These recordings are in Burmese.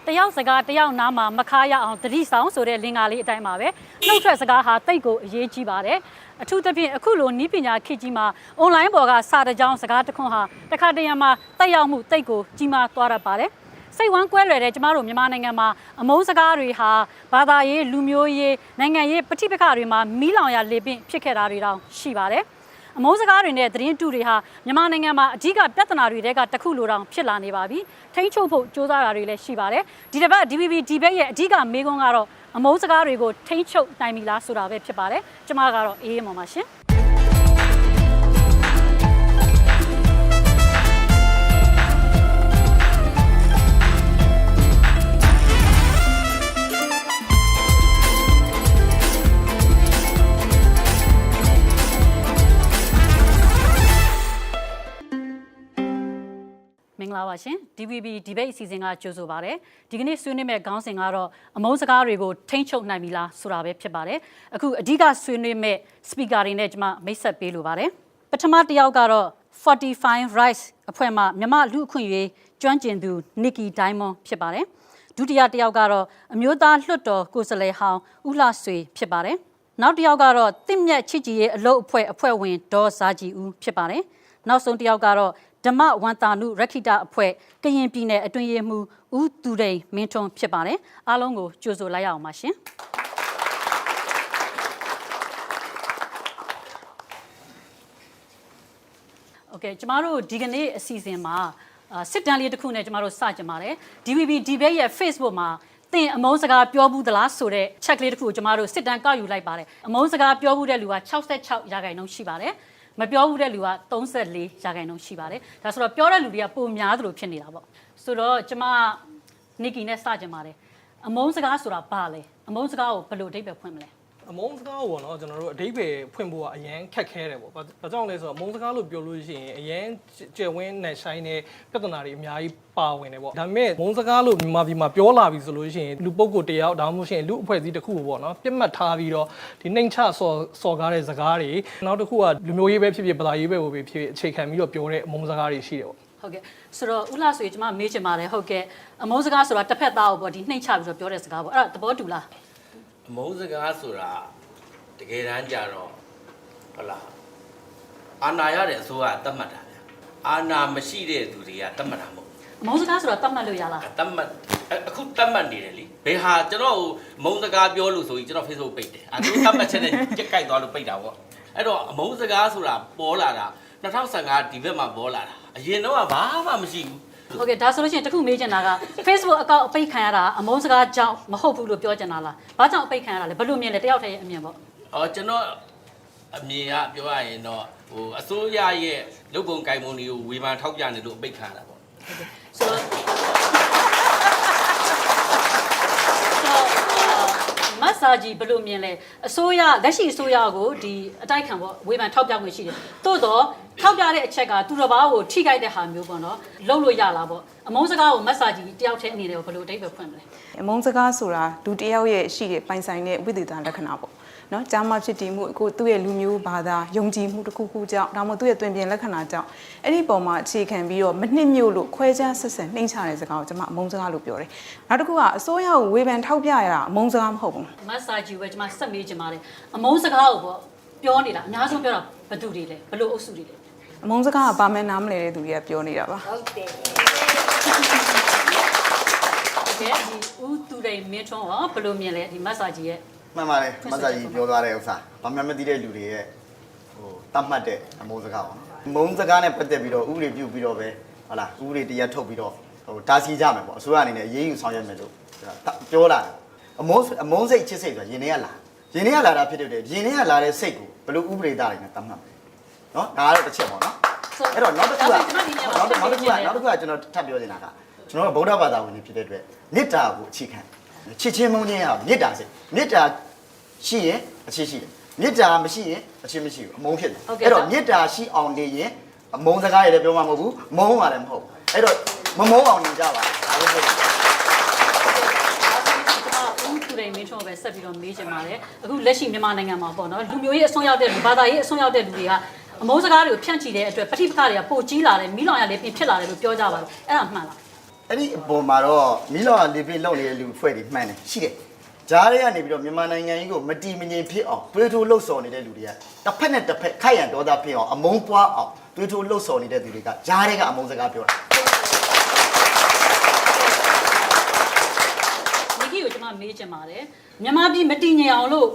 တယောက်စကားတယောက်နားမှာမခါရအောင်တတိဆောင်ဆိုတဲ့လင်္ကာလေးအတိုင်းပါပဲနှုတ်ထွက်စကားဟာတိတ်ကိုအရေးကြီးပါတယ်အထူးသဖြင့်အခုလိုနီးပညာခေတ်ကြီးမှာ online ပေါ်ကစာတကြောင်းစကားတစ်ခွန်းဟာတခါတရံမှာတက်ရောက်မှုတိတ်ကိုကြီးမားသွားတတ်ပါတယ်စိတ်ဝမ်းကွဲလွယ်တဲ့ကျမတို့မြန်မာနိုင်ငံမှာအမုန်းစကားတွေဟာဘာသာရေးလူမျိုးရေးနိုင်ငံရေးပဋိပက္ခတွေမှာမီးလောင်ရလေပင့်ဖြစ်ခဲ့တာတွေတောင်ရှိပါတယ်အမုန်းစကားတွေနဲ့သတင်းတုတွေဟာမြန်မာနိုင်ငံမှာအဓိကပြဿနာတွေတဲကတစ်ခုလိုတောင်ဖြစ်လာနေပါပြီထိန်းချုပ်ဖို့ကြိုးစားတာတွေလည်းရှိပါတယ်ဒီတစ်ပတ် DVB ဒီဘက်ရဲ့အဓိကမေးခွန်းကတော့အမုန်းစကားတွေကိုထိန်းချုပ်နိုင်ပြီလားဆိုတာပဲဖြစ်ပါတယ်ကျမကတော့အေးအေးမော်ပါရှင်မင်္ဂလာပါရှင် DVB ဒီဘက်အစီအစဉ်ကကြိုဆိုပါရစေဒီကနေ့ဆွေးနွေးမဲ့ခေါင်းစဉ်ကတော့အမုန်းစကားတွေကိုထိန်းချုပ်နိုင်ပြီလားဆိုတာပဲဖြစ်ပါတယ်အခုအဓိကဆွေးနွေးမဲ့ speaker တွေနဲ့ကျွန်မမိတ်ဆက်ပေးလိုပါတယ်ပထမတစ်ယောက်ကတော့ 45 Rights အဖွဲ့မှမြမလူအခွင့်အရေးကျွမ်းကျင်သူ Nikki Diamond ဖြစ်ပါတယ်ဒုတိယတစ်ယောက်ကတော့အမျိုးသားလွှတ်တော်ကိုယ်စားလှယ်ဟောင်းဦးလှဆွေဖြစ်ပါတယ်နောက်တစ်ယောက်ကတော့တင့်မြတ်ချစ်ကြည်ရေးအလုပ်အဖွဲ့ဝင်ဒေါ်ဇာကြည်ဦးဖြစ်ပါတယ်နောက်ဆုံးတစ်ယောက်ကတော့ဓမ္မဝန်တာနုရခိတအဖွဲ့ကရင်ပြည်နယ်အတွင်းရေးမှူးဦးသူရိန်မင်းထွန်းဖြစ်ပါတယ်အားလုံးကိုကြိုဆိုလိုက်ရအောင်ပါရှင်โอเคကျမတို့ဒီကနေ့အစီအစဉ်မှာစစ်တမ်းလေးတစ်ခုနဲ့ကျမတို့စကြပါတယ် DVB ဒီဘက်ရဲ့ Facebook မှာသင်အမုန်းစကားပြောဘူးသလားဆိုတဲ့ check လေးတစ်ခုကိုကျမတို့စစ်တမ်းကောက်ယူလိုက်ပါတယ်အမုန်းစကားပြောဘူးတဲ့လူက66%ရှိပါတယ်မပြောဘူးတဲ့လူက34%ရှိပါတယ်ဒါဆိုတော့ပြောတဲ့လူတွေကပုံများသလိုဖြစ်နေတာပေါ့ဆိုတော့ကျမနီကီနဲ့စကြင်ပါတယ်အမုန်းစကားဆိုတာဘာလဲအမုန်းစကားကိုဘယ်လိုအဓိပ္ပာယ်ဖွင့်မလဲအမုန်းစကားကိုပေါ့နော်ကျွန်တော်တို့အဓိပ္ပာယ်ဖွင့်ဖို့ကအရန်ခက်ခဲတယ်ပေါ့ဘာကြောင့်လဲဆိုတော့အမုန်းစကားလို့ပြောလို့ရှိရင်အရန်ကျယ်ဝန်းနဲ့ဆိုင်တဲ့ပြဿနာတွေအများကြီးပါဝင်တယ်ပေါ့ဒါပေမဲ့အမုန်းစကားလို့မြန်မာပြည်မှာပြောလာပြီဆိုလို့ရှိရင်လူပုဂ္ဂိုလ်တယောက်ဒါမှမဟုတ်ရှင်လူအဖွဲ့အစည်းတစ်ခုပေါ့နော်ပြစ်မှတ်ထားပြီးတော့ဒီနှိမ်ချစော်ကားတဲ့စကားတွေနောက်တစ်ခုကလူမျိုးရေးပဲဖြစ်ဖြစ်ဘာသာရေးပဲဖြစ်ဖြစ်အခြေခံပြီးတော့ပြောတဲ့အမုန်းစကားတွေရှိတယ်ပေါ့ဟုတ်ကဲ့ဆိုတော့ဦးလာဆိုရင်ကျွန်မမေးချင်ပါတယ်ဟုတ်ကဲ့အမုန်းစကားဆိုတာတစ်ဖက်သားကိုပေါ့ဒီနှိမ်ချပြီးတော့ပြောတဲ့စကားပေါ့အဲ့ဒါသဘောတူလားအမုန်းစကားဆိုတာတကယ်တမ်းကျတော့ဟုတ်လားအာဏာရတဲ့အစိုးရတတ်မှတ်တာဗျအာဏာမရှိတဲ့သူတွေကတတ်မှတ်တာမဟုတ်အမုန်းစကားဆိုတာတတ်မှတ်လို့ရလားတတ်မှတ်အခုတတ်မှတ်နေတယ်လေဘယ်ဟာကျွန်တော်အမုန်းစကားပြောလို့ဆိုရင်ကျွန်တော် Facebook ပိတ်တယ်သူတတ်မှတ်ချက်နဲ့ကြက်ကြိုက်သွားလို့ပိတ်တာပေါ့အဲ့တော့အမုန်းစကားဆိုတာပေါ်လာတာ2015ဒီဘက်မှာပေါ်လာတာအရင်တော့ဘာမှမရှိဘူးဟုတ်ကဲ့ဒါဆိုလို့ရှိရင်တခုမေးချင်တာက Facebook အကောင့်အပိတ်ခံရတာအမုန်းစကားကြောင့်မဟုတ်ဘူးလို့ပြောချင်တာလားဘာကြောင့်အပိတ်ခံရတာလဲဘယ်လိုမြင်လဲတယောက်တည်းရဲ့အမြင်ပေါ့ကျွန်တော်အမြင်ကပြောရရင်တော့အစိုးရရဲ့လုပ်ပုံကိုင်ပုံတွေကိုဝေဖန်ထောက်ပြနေလို့အပိတ်ခံရတာပေါ့ဆိုတော့မဆာဂျီဘယ်လိုမြင်လဲအစိုးရလက်ရှိအစိုးရကိုဒီအတိုက်ခံပေါ့ဝေဖန်ထောက်ပြခွင့်ရှိတယ်တိုးတော့ထောက်ပြတဲ့အချက်ကသူတစ်ပါးကိုထိခိုက်တဲ့ဟာမျိုးပေါ့နော်လုပ်လို့ရလားပေါ့အမုန်းစကားကိုမဆာဂျီတယောက်တည်းအနေနဲ့ဘယ်လိုအဓိပ္ပာယ်ဖွင့်မလဲအမုန်းစကားဆိုတာလူတယောက်ရဲ့ရှိတဲ့ပိုင်ဆိုင်တဲ့ဝိသေသလက္ခဏာပေါ့နော်ကြားမှဖြစ်တည်မှုအခုသူ့ရဲ့လူမျိုးဘာသာယုံကြည်မှုတစ်ခုခုကြောင့်ဒါမှမဟုတ်သူ့ရဲ့တွင်ပြင်လက္ခဏာကြောင့်အဲ့ဒီပုံမှာအခြေခံပြီးတော့မနှစ်မြို့လို့ခွဲခြားဆက်ဆံနှိမ့်ချတဲ့စကားကိုကျွန်မအမုန်းစကားလို့ပြောတယ်နောက်တစ်ခုကအစိုးရကိုဝေဖန်ထောက်ပြရတာအမုန်းစကားမဟုတ်ဘူးမဆာဂျီပဲကျွန်မဆက်မေးချင်ပါတယ်အမုန်းစကားကိုပေါ့ပြောနေတာအများဆုံးပြောတာဘယ်သူတွေလဲဘယ်လိုအုပ်စုတွေလဲအမုန်းစကားကဘာမှနားမလည်တဲ့သူတွေကပြောနေတာပါဟုတ်တယ်ကဲဒီဦးသူရိန်မင်းထွန်းရောဘယ်လိုမြင်လဲဒီမဆာဂျီရဲ့မှန်ပါတယ်မဆာကြီးပြောသွားတဲ့ဥစ္စာဘာမှမသိတဲ့လူတွေရဲ့တတ်မှတ်တဲ့အမုန်းစကားပေါ့အမုန်းစကားနဲ့ပတ်သက်ပြီးတော့ဥပဒေပြုပြီးတော့ပဲဟုတ်လားဥပဒေတရားထုတ်ပြီးတော့တားဆီးကြမယ်ပေါ့အစိုးရအနေနဲ့အရေးယူဆောင်ရွက်မယ်လို့ပြောလာတယ်အမုန်းစိတ်ချစ်စိတ်ဆိုတာရင်ထဲကလာတာဖြစ်တဲ့ရင်ထဲကလာတဲ့စိတ်ကိုဘယ်လိုဥပဒေသားတွေနဲ့တတ်မှတ်နော်ဒါကတော့တစ်ချက်ပေါ့နော်အဲ့တော့နောက်တစ်ခုကကျွန်တော်ထပ်ပြောနေတာကကျွန်တော်ကဗုဒ္ဓဘာသာဝင်တွေဖြစ်တဲ့အတွက်မေတ္တာကိုအခြေခံချစ်ချင်းမုန်းချင်းဟာမေတ္တာစိတ်မေတ္တာရှိရင်အခြေရှိတယ်မေတ္တာမရှိရင်အခြေမရှိဘူးအမုန်းဖြစ်တယ်အဲ့တော့မေတ္တာရှိအောင်နေရင်အမုန်းစကားတွေလည်းပြောမှာမဟုတ်ဘူးမုန်းမှာလည်းမဟုတ်ဘူးအဲ့တော့မမုန်းအောင်နေကြပါဒါပဲဖြစ်တယ်ဦးသူရိန်မင်းထွန်းပဲဆက်ပြီးတော့မေးချင်ပါတယ်အခုလက်ရှိမြန်မာနိုင်ငံမှာပေါ့နော်လူမျိုးရေးအစွန်းရောက်တဲ့လူဘာသာရေးအစွန်းရောက်တဲ့လူတွေကအမုန်းစကားတွေကိုဖြန့်ချီတဲ့အတွက်ပဋိပက္ခတွေကပိုကြီးလာတယ်မီးလောင်ရလေပြင်ဖြစ်လာတယ်လို့ပြောကြပါတယ်အဲ့ဒါမှန်လား အဲ့ဒီအပေါ်မှာတော့မီလောကလေပြင်းလောက်နေတဲ့လူဖွဲ့တွေမှန်တယ်ရှိတယ်ဂျားတွေကနေပြီးတော့မြန်မာနိုင်ငံကြီးကိုမတီမငြိမ်ဖြစ်အောင်တွေးထိုးလှုပ်ဆော်နေတဲ့လူတွေကတစ်ဖက်နဲ့တစ်ဖက်ခိုက်ရန်ဒေါသဖြစ်အောင်အမုန်းပွားအောင်တွေးထိုးလှုပ်ဆော်နေတဲ့သူတွေကဂျားတွေကအမုန်းစကားပြောတာ မိကြီးကိုကျွန်မမေးချင်ပါတယ်မြန်မာပြည်မတည်ငြိမ်အောင်လို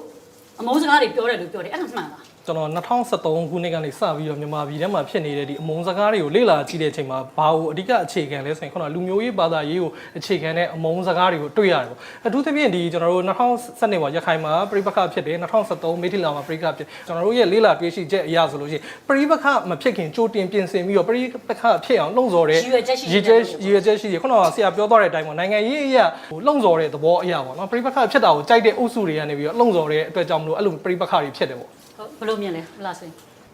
့အမုန်းစကားတွေပြောတယ်လို့ပြောတယ်အဲ့ဒါမှန်လား ကျွန်တော်2013ခုနှစ်ကနေစပြီးတော့မြန်မာပြည်ထဲမှာဖြစ်နေတဲ့ဒီအမုန်းစကားတွေကိုလေ့လာကြည့်တဲ့အချိန်မှာဘာကိုအဓိကအခြေခံလဲဆိုရင်ခုနလူမျိုးရေးဘာသာရေးကိုအခြေခံတဲ့အမုန်းစကားတွေကိုတွေ့ရတယ်ပေါ့အထူးသဖြင့်ဒီကျွန်တော်တို့2012မှာရခိုင်မှာပြိပခဖြစ်တယ်2013မေထီလာမှာပြိပခဖြစ်ကျွန်တော်တို့ရဲ့လေ့လာတွေ့ရှိချက်အရဆိုလို့ရှိရင်ပြိပခမဖြစ်ခင်ကြိုတင်ပြင်ဆင်ပြီးတော့ပြိပခဖြစ်အောင်လှုံ့ဆော်တဲ့ရည်ရွယ်ချက်ရှိတယ်ခုနကဆရာပြောသွားတဲ့အတိုင်းပေါ့နိုင်ငံရေးအရာဟိုလှုံ့ဆော်တဲ့သဘောအရာပေါ့နော်ပြိပခဖြစ်တာကိုကြိုက်တဲ့အုပ်စုတွေကနေပြီးတော့လှုံ့ဆော်တဲ့အတွက်ကြောင့်မလို့အဲ့လိုပြိပခတွေဖြစ်တယ်ပေါ့ ဟုတ်ဘယ်လိုမြင်လဲမလားစိ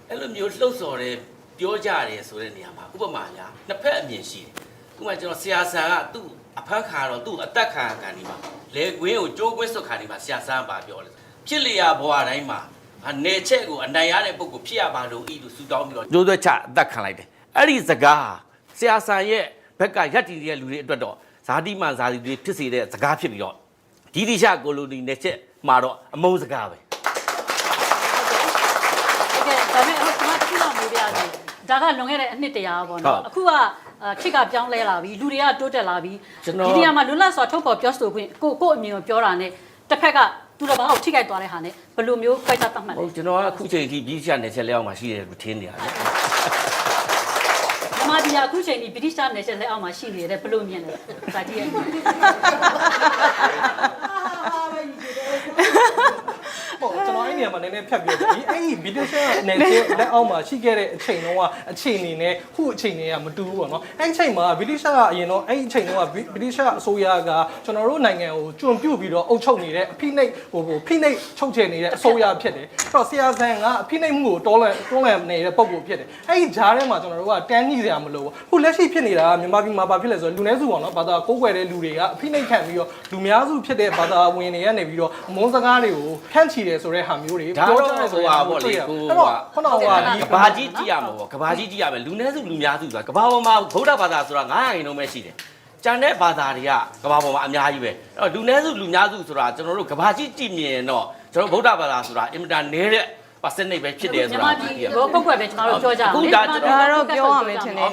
အဲ့လိုမျိုးလှုပ်ဆော်တဲ့ပြောကြတယ်ဆိုတဲ့နေရာမှာဥပမာများနှစ်ဖက်အမြင်ရှိတယ်ဥပမာကျွန်တော်ဆရာဆန်ကသူ့အဖက်ခါတော့သူ့အသက်ခံခံဒီမှာလေကွင်းကိုကြိုးကွင်းစွတ်ခါဒီမှာဆရာဆန်ပါပြောတယ်ဖြစ်လျာဘဝတိုင်းမှာအနေချက်ကိုအနိုင်ရတဲ့ပုဂ္ဂိုလ်ဖြစ်ရပါလို့ဤသူဆူတောင်းပြီးတော့ကြိုးသွဲချအသက်ခံလိုက်တယ်အဲ့ဒီစကားဆရာဆန်ရဲ့ဘက်ကရက်တီတဲ့လူတွေအတွက်တော့ဇာတိမှန်ဇာတိတွေဖြစ်စေတဲ့စကားဖြစ်ပြီးတော့ဒီတိရှကိုလိုနီနဲ့ချက်မှာတော့အမုန်းစကားပဲ ဒါပေမဲ့အခုကျွန်တော်တခုတော့မေးပြရတယ်ဒါကလွန်ခဲ့တဲ့အနှစ်တရာပေါ့နော်အခုကခေတ်ကပြောင်းလဲလာပြီလူတွေကတိုးတက်လာပြီဒီနေရာမှာလွတ်လပ်စွာထုတ်ဖော်ပြောဆိုခွင့်ကိုအမြင်ကိုပြောတာနဲ့တစ်ဖက်ကသူတစ်ပါးကိုထိခိုက်သွားတဲ့ဟာနဲ့ဘယ်လိုမျိုးခွဲခြားသတ်မှတ်လဲ ဟုတ်ကျွန်တော်ကအခုချိန်ထိပြီးချနယ်ချက်လက်အောက်မှာရှိတယ်လို့ထင်နေရတယ် မြန်မာပြည်ကအခုချိန်ဒီဗြိတိရှနယ်ချက်လက်အောက်မှာရှိနေတယ်ဘယ်လိုမြင်လဲဇာတိရဲ့ ပေါ့ကျွန်တော်အဲ့ဒီနေရာမှာနည်းနည်းဖြတ်ပြောတယ်ဒီအဲ့ဒီ British နယ်ချက်လက်အောက်မှာရှိခဲ့တဲ့အချိန်တုန်းကအခြေအနေနဲ့ခုအချိန်တွေကမတူဘူးပေါ့နော်အဲ့ဒီအချိန်မှာ British ကအရင်တော့အဲ့ဒီအချိန်တုန်းက British အစိုးရကကျွန်တော်တို့နိုင်ငံကိုကျွံပြုတ်ပြီးတော့အုပ်ချုပ်နေတဲ့အဖိနှိပ်ဖိနှိပ်ချုပ်ချယ်နေတဲ့အစိုးရဖြစ်တယ်အဲ့တော့ဆရာဆန်ကအဖိနှိပ်မှုကိုတွန်းလှန်နေတဲ့ပုံကိုဖြစ်တယ်အဲ့ဒီဂျားထဲမှာကျွန်တော်တို့ကတန်းကြီးစရာမလိုဘူးခုလက်ရှိဖြစ်နေတာကမြန်မာပြည်မှာဘာဖြစ်လဲဆိုတော့လူနည်းစုပေါ့နော်ဘာသာကိုးကွယ်တဲ့လူတွေကအဖိနှိပ်ခံပြီးတော့လူများစုဖြစ်တဲ့ဘာသာဝင်တွေကနေပြီးတော့အမုန်းစကားတွေကိုခန့်ချီတယ်ဆိုတဲ့ဟာမျိုးတွေ ဒါတော့ဆိုတာပေါ့လေကိုက ခုနကဒီ ကဘာကြီးကြည့်ရမှာပေါ့ကဘာကြီးကြည့်ရမယ်လူနည်းစုလူများစုဆိုတာကဘာပေါ်မှာဗုဒ္ဓဘာသာဆိုတာ900ခင်းလုံးပဲရှိတယ်ကျန်တဲ့ဘာသာတွေကကဘာပေါ်မှာအများကြီးပဲအဲ့တော့လူနည်းစုလူများစုဆိုတာကျွန်တော်တို့ကဘာကြီးကြည့်မြင်တော့ကျွန်တော်ဗုဒ္ဓဘာသာဆိုတာအင်မတန်နည်းတဲ့percentage ပဲဖြစ်တယ်ဆိုတာမြန်မာပြည်ဘောပုတ်ကွယ်ပဲကျွန်တော်တို့ပြောကြအောင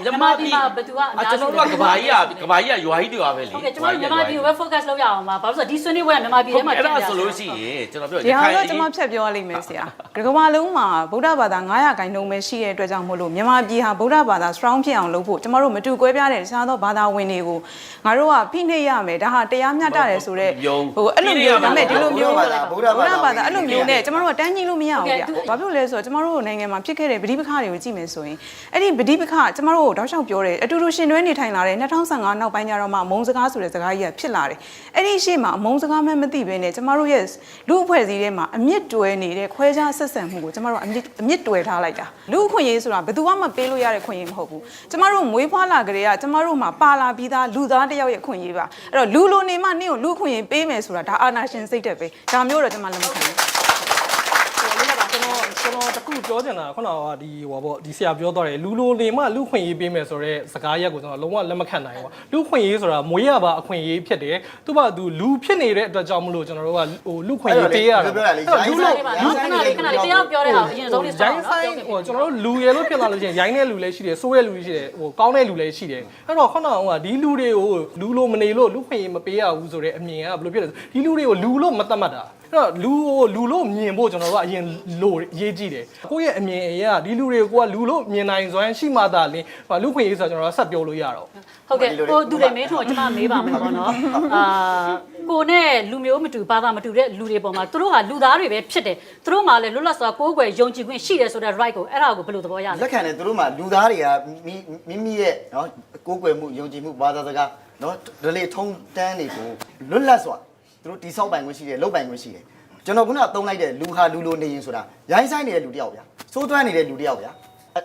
်မြန်မာပြည်မှာဘသူကအများကြီး ကျွန်တော်တို့ကကဘာကြီးကရွာကြီးတွေပါပဲလေ ဟုတ်ကဲ့ကျွန်တော်မြန်မာပြည်ကိုပဲ focus လုပ်ရအောင်ပါဘာလို့ဆိုတော့ဒီဆွေးနွေးပွဲကမြန်မာပြည်ထဲမှာ အဲ့ဒါဆိုလို့ရှိရင်ကျွန်တော်ပြော ဒီဟာတော့ကျွန်မဖြတ်ပြောရလိမ့်မယ်ဆရာဒီကမ္ဘာလုံးမှာဗုဒ္ဓဘာသာ900ခန့်နှုန်းပဲရှိတဲ့အတွက်ကြောင့်မို့လို့မြန်မာပြည်ဟာဗုဒ္ဓဘာသာ strong ဖြစ်အောင်လုပ်ဖို့ကျွန်တော်တို့မတူကွဲပြားတဲ့တခြားသောဘာသာဝင်တွေကိုငါတို့ကဖိနှိပ်ရမယ်ဒါဟာတရားမျှတတယ်ဆိုတော့ဟိုအဲ့လိုမျိုးဒါပေမဲ့ဒီလိုမျိုးဗုဒ္ဓဘာသာအဲ့လိုမျိုးနဲ့ကျွန်တော်တို့ကတန်းကြီးလို့မရဘူးဗျဘာဖြစ်လို့လဲဆိုတော့ကျွန်တော်တို့နိုင်ငံမှာဖြစ်ခဲ့တဲ့ဗတိပခတွေကိုကြည့်မယ်ဆိုရင်အဲ့ဒီဗတိပခကျွန်တော်တို့တောက်လျှောက်ပြောတယ်အတူတူရှင်တွဲနေထိုင်လာတဲ့2015နောက်ပိုင်းကျတော့မှမုံစကားဆိုတဲ့စကားကြီးကဖြစ်လာတယ်အဲ့ဒီရှေ့မှာမုံစကားမှမသိဘဲနဲ့ကျွန်တော်တို့ရဲ့လူအဖွဲ့အစည်းထဲမှာအမြင့်တွဲနေတဲ့ခွဲခြားဆက်ဆံမှုကိုကျွန်တော်တို့အမြင့်တွဲထားလိုက်တာလူအခွင့်အရေးဆိုတာဘယ်သူမှမပေးလို့ရတဲ့ခွင့်အရေးမဟုတ်ဘူးကျွန်တော်တို့မွေးဖွားလာကြတဲ့ကကျွန်တော်တို့မှာပါလာပြီးသားလူသားတစ်ယောက်ရဲ့ခွင့်အရေးပါအဲ့တော့လူလိုနေမှနင့်ကိုလူအခွင့်အရေးပေးမယ်ဆိုတာဒါအာဏာရှင်စိတ်တက်ပဲဒါမျိုးတော့ကျွန်မလက်မခံဘူးကျွန်တော်တခုပြောချင်တာခုနကဒီဟိုပေါ့ဒီဆရာပြောသွားတယ်လူလိုနေမှလူခွင့်ရေးပေးမယ်ဆိုတော့စကားရက်ကိုကျွန်တော်လုံးဝလက်မခံနိုင်ဘူးလူခွင့်ရေးဆိုတာမွေးရပါအခွင့်ရေးဖြစ်တယ်သူကသူလူဖြစ်နေတဲ့အတွက်ကြောင့်မလို့ကျွန်တော်တို့ကဟိုလူခွင့်ရေးပေးရတယ်လူလိုခဏလေးတရားပြောတဲ့ဟာအရင်ဆုံးလေးရိုင်းဆိုင်ဟိုကျွန်တော်တို့လူရဲလို့ဖြစ်လာလို့ရှိရင်ရိုင်းတဲ့လူလည်းရှိတယ်စိုးတဲ့လူလည်းရှိတယ်ဟိုကောင်းတဲ့လူလည်းရှိတယ်အဲ့တော့ခုနကဒီလူတွေကိုလူလိုမနေလို့လူခွင့်ရေးမပေးရဘူးဆိုတဲ့အမြင်ကဘယ်လိုဖြစ်လဲဒီလူတွေကိုလူလို့မသတ်မှတ်တာအဲ့တော့လူလို့မြင်ဖို့ကျွန်တော်တို့ကအရင်လို့ရေးကြည့်တယ်ကိုယ့်ရဲ့အမြင်အရဒီလူတွေကိုကလူလို့မြင်နိုင်စွမ်းရှိမှသာလင်းလူခွင့်ရေးဆိုတော့ကျွန်တော်ဆက်ပြောလို့ရတော့ဟုတ်ကဲ့ဟိုသူတွေမင်းထွန်းကျွန်မမေးပါမယ်ပေါ့နော်ကိုနဲ့လူမျိုးမတူဘာသာမတူတဲ့လူတွေပေါ်မှာသူတို့ဟာလူသားတွေပဲဖြစ်တယ်သူတို့မှလည်းလွတ်လပ်စွာကိုးကွယ်ယုံကြည်ခွင့်ရှိတယ်ဆိုတဲ့ right ကိုအဲ့ဒါကိုဘယ်လိုသဘောရလဲလက်ခံတယ်သူတို့မှလူသားတွေကမိမိရဲ့နော်ကိုးကွယ်မှုယုံကြည်မှုဘာသာစကားနော်ဒလေထုံးတန်းတွေကိုလွတ်လပ်စွာသူတို့တိဆောက်ပိုင်ခွင့်ရှိတယ်လုပ်ပိုင်ခွင့်ရှိတယ်ကျွန်တော်ခုနသုံးလိုက်တဲ့လူဟာလူလိုနေရင်ဆိုတာရိုင်းဆိုင်နေတဲ့လူတယောက်ဗျာစိုးသွမ်းနေတဲ့လူတယောက်ဗျာ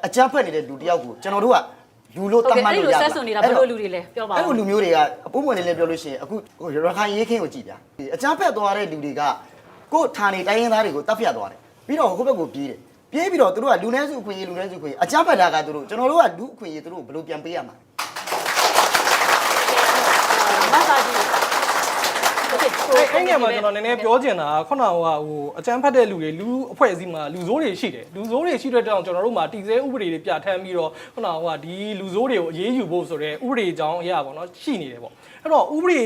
အကြမ်းဖက်နေတဲ့လူတယောက်ကိုကျွန်တော်တို့ကလူလိုတတ်မှတ်လို့ရတာဆက်ဆွနေတာဘယ်လိုလူတွေလဲပြောပါဦးအဲ့လိုလူမျိုးတွေကအပုံမှန်လေးလည်းပြောလို့ရှိရင်အခုရခိုင်ရေးခင်းကိုကြည့်ဗျာအကြမ်းဖက်သွားတဲ့လူတွေကကိုယ်ဌာနေတိုင်းရင်းသားတွေကိုတပ်ဖြတ်သွားတယ်ပြီးတော့ဟိုဘက်ကိုပြေးတယ်ပြေးပြီးတော့သူတို့ကလူနည်းစုအခွင့်အရေးလူနည်းစုအခွင့်အရေးအကြမ်းဖက်တာကသူတို့ကျွန်တော်တို့ကလူအခွင့်အရေးသူတို့ဘယ်လိုပြန်ပေးရမှာ စာကြီးโอเค အဲ့ငယ်မှာကျွန်တော်နည်းနည်းပြောချင်တာခုနကဟိုအကြမ်းဖက်တဲ့လူတွေလူအဖွဲ့အစည်းမှာလူဆိုးတွေရှိတယ်လူဆိုးတွေရှိတဲ့တောင်ကျွန်တော်တို့မှာတည်ဆဲဥပဒေတွေပြဋ္ဌာန်းပြီးတော့ခုနကဟိုဒီလူဆိုးတွေကိုအရေးယူဖို့ဆိုတဲ့ဥပဒေအကြောင်းအရာပေါ့နော်ရှိနေတယ်ပေါ့အဲ့တော့ဥပဒေ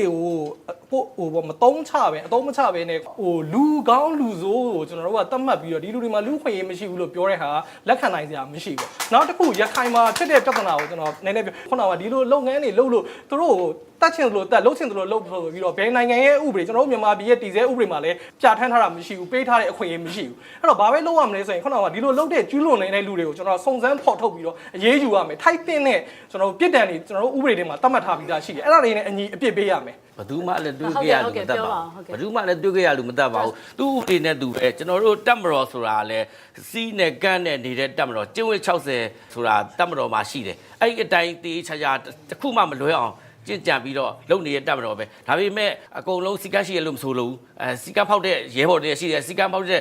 ကိုမတုံးချပဲအတုံးမချပဲနဲ့လူကောင်းလူဆိုးကိုကျွန်တော်တို့ကသတ်မှတ်ပြီးတော့ဒီလူတွေမှာလူခွင့်ရေးမရှိဘူးလို့ပြောတဲ့ဟာလက်ခံနိုင်စရာမရှိဘူးနောက်တစ်ခုရခိုင်မှာဖြစ်တဲ့ပြဿနာကိုကျွန်တော်နည်းနည်းခုနကဒီလိုလုပ်ငန်းတွေလုပ်လို့သူတို့တတ်ချင်သလိုတက်လှုပ်ချင်သလိုလှုပ်ဆိုပြီးတော့ဘယ်နိုင်ငံရဲ့ဥပဒေကျွန်တော်တို့မြန်မာပြည်ရဲ့တည်ဆဲဥပဒေမှာလည်းပြဋ္ဌာန်းထားတာမရှိဘူးပေးထားတဲ့အခွင့်အရေးမရှိဘူးအဲ့တော့ဘာပဲလုပ်ရမလဲဆိုရင်ခုနကဒီလိုလုပ်တဲ့ကျူးလွန်နေတဲ့လူတွေကိုကျွန်တော်စုံစမ်းဖော်ထုတ်ပြီးတော့အရေးယူရမယ်ထိုက်တဲ့နဲ့ကျွန်တော်တို့ပြစ်ဒဏ်တွေကျွန်တော်တို့ဥပဒေတွေမှာသတ်မှတ်ထားပြီးသားရှိတယ်အဲ့ဒါတွေနဲ့အညီအပြစ်ပေးရမယ်ဘယ်သူမှလည်းတွေးကြရလို့မတတ်ပါဘူးဘယ်သူမှလည်းတွေးကြရလို့မတတ်ပါဘူးသူ့ဥပဒေနဲ့သူပဲကျွန်တော်တို့တက်မတော်ဆိုတာလည်းစီးနဲ့ကန့်နဲ့နေတဲ့တက်မတော်ကျင့်ဝတ်60ဆိုတာတက်မတော်မှာရှိတယ်အဲ့ဒီအတိုင်းတေးချာချာတစ်ခုမှမလွဲအောင်ကျင့်ကြံပြီးတော့လုံနေတဲ့တက်မတော်ပဲဒါပေမဲ့အကုန်လုံးစီကန်းရှိရလို့မဆိုလို့စီကန်းဖောက်တဲ့ရဲဘော်တွေရှိတယ်စီကန်းဖောက်တဲ့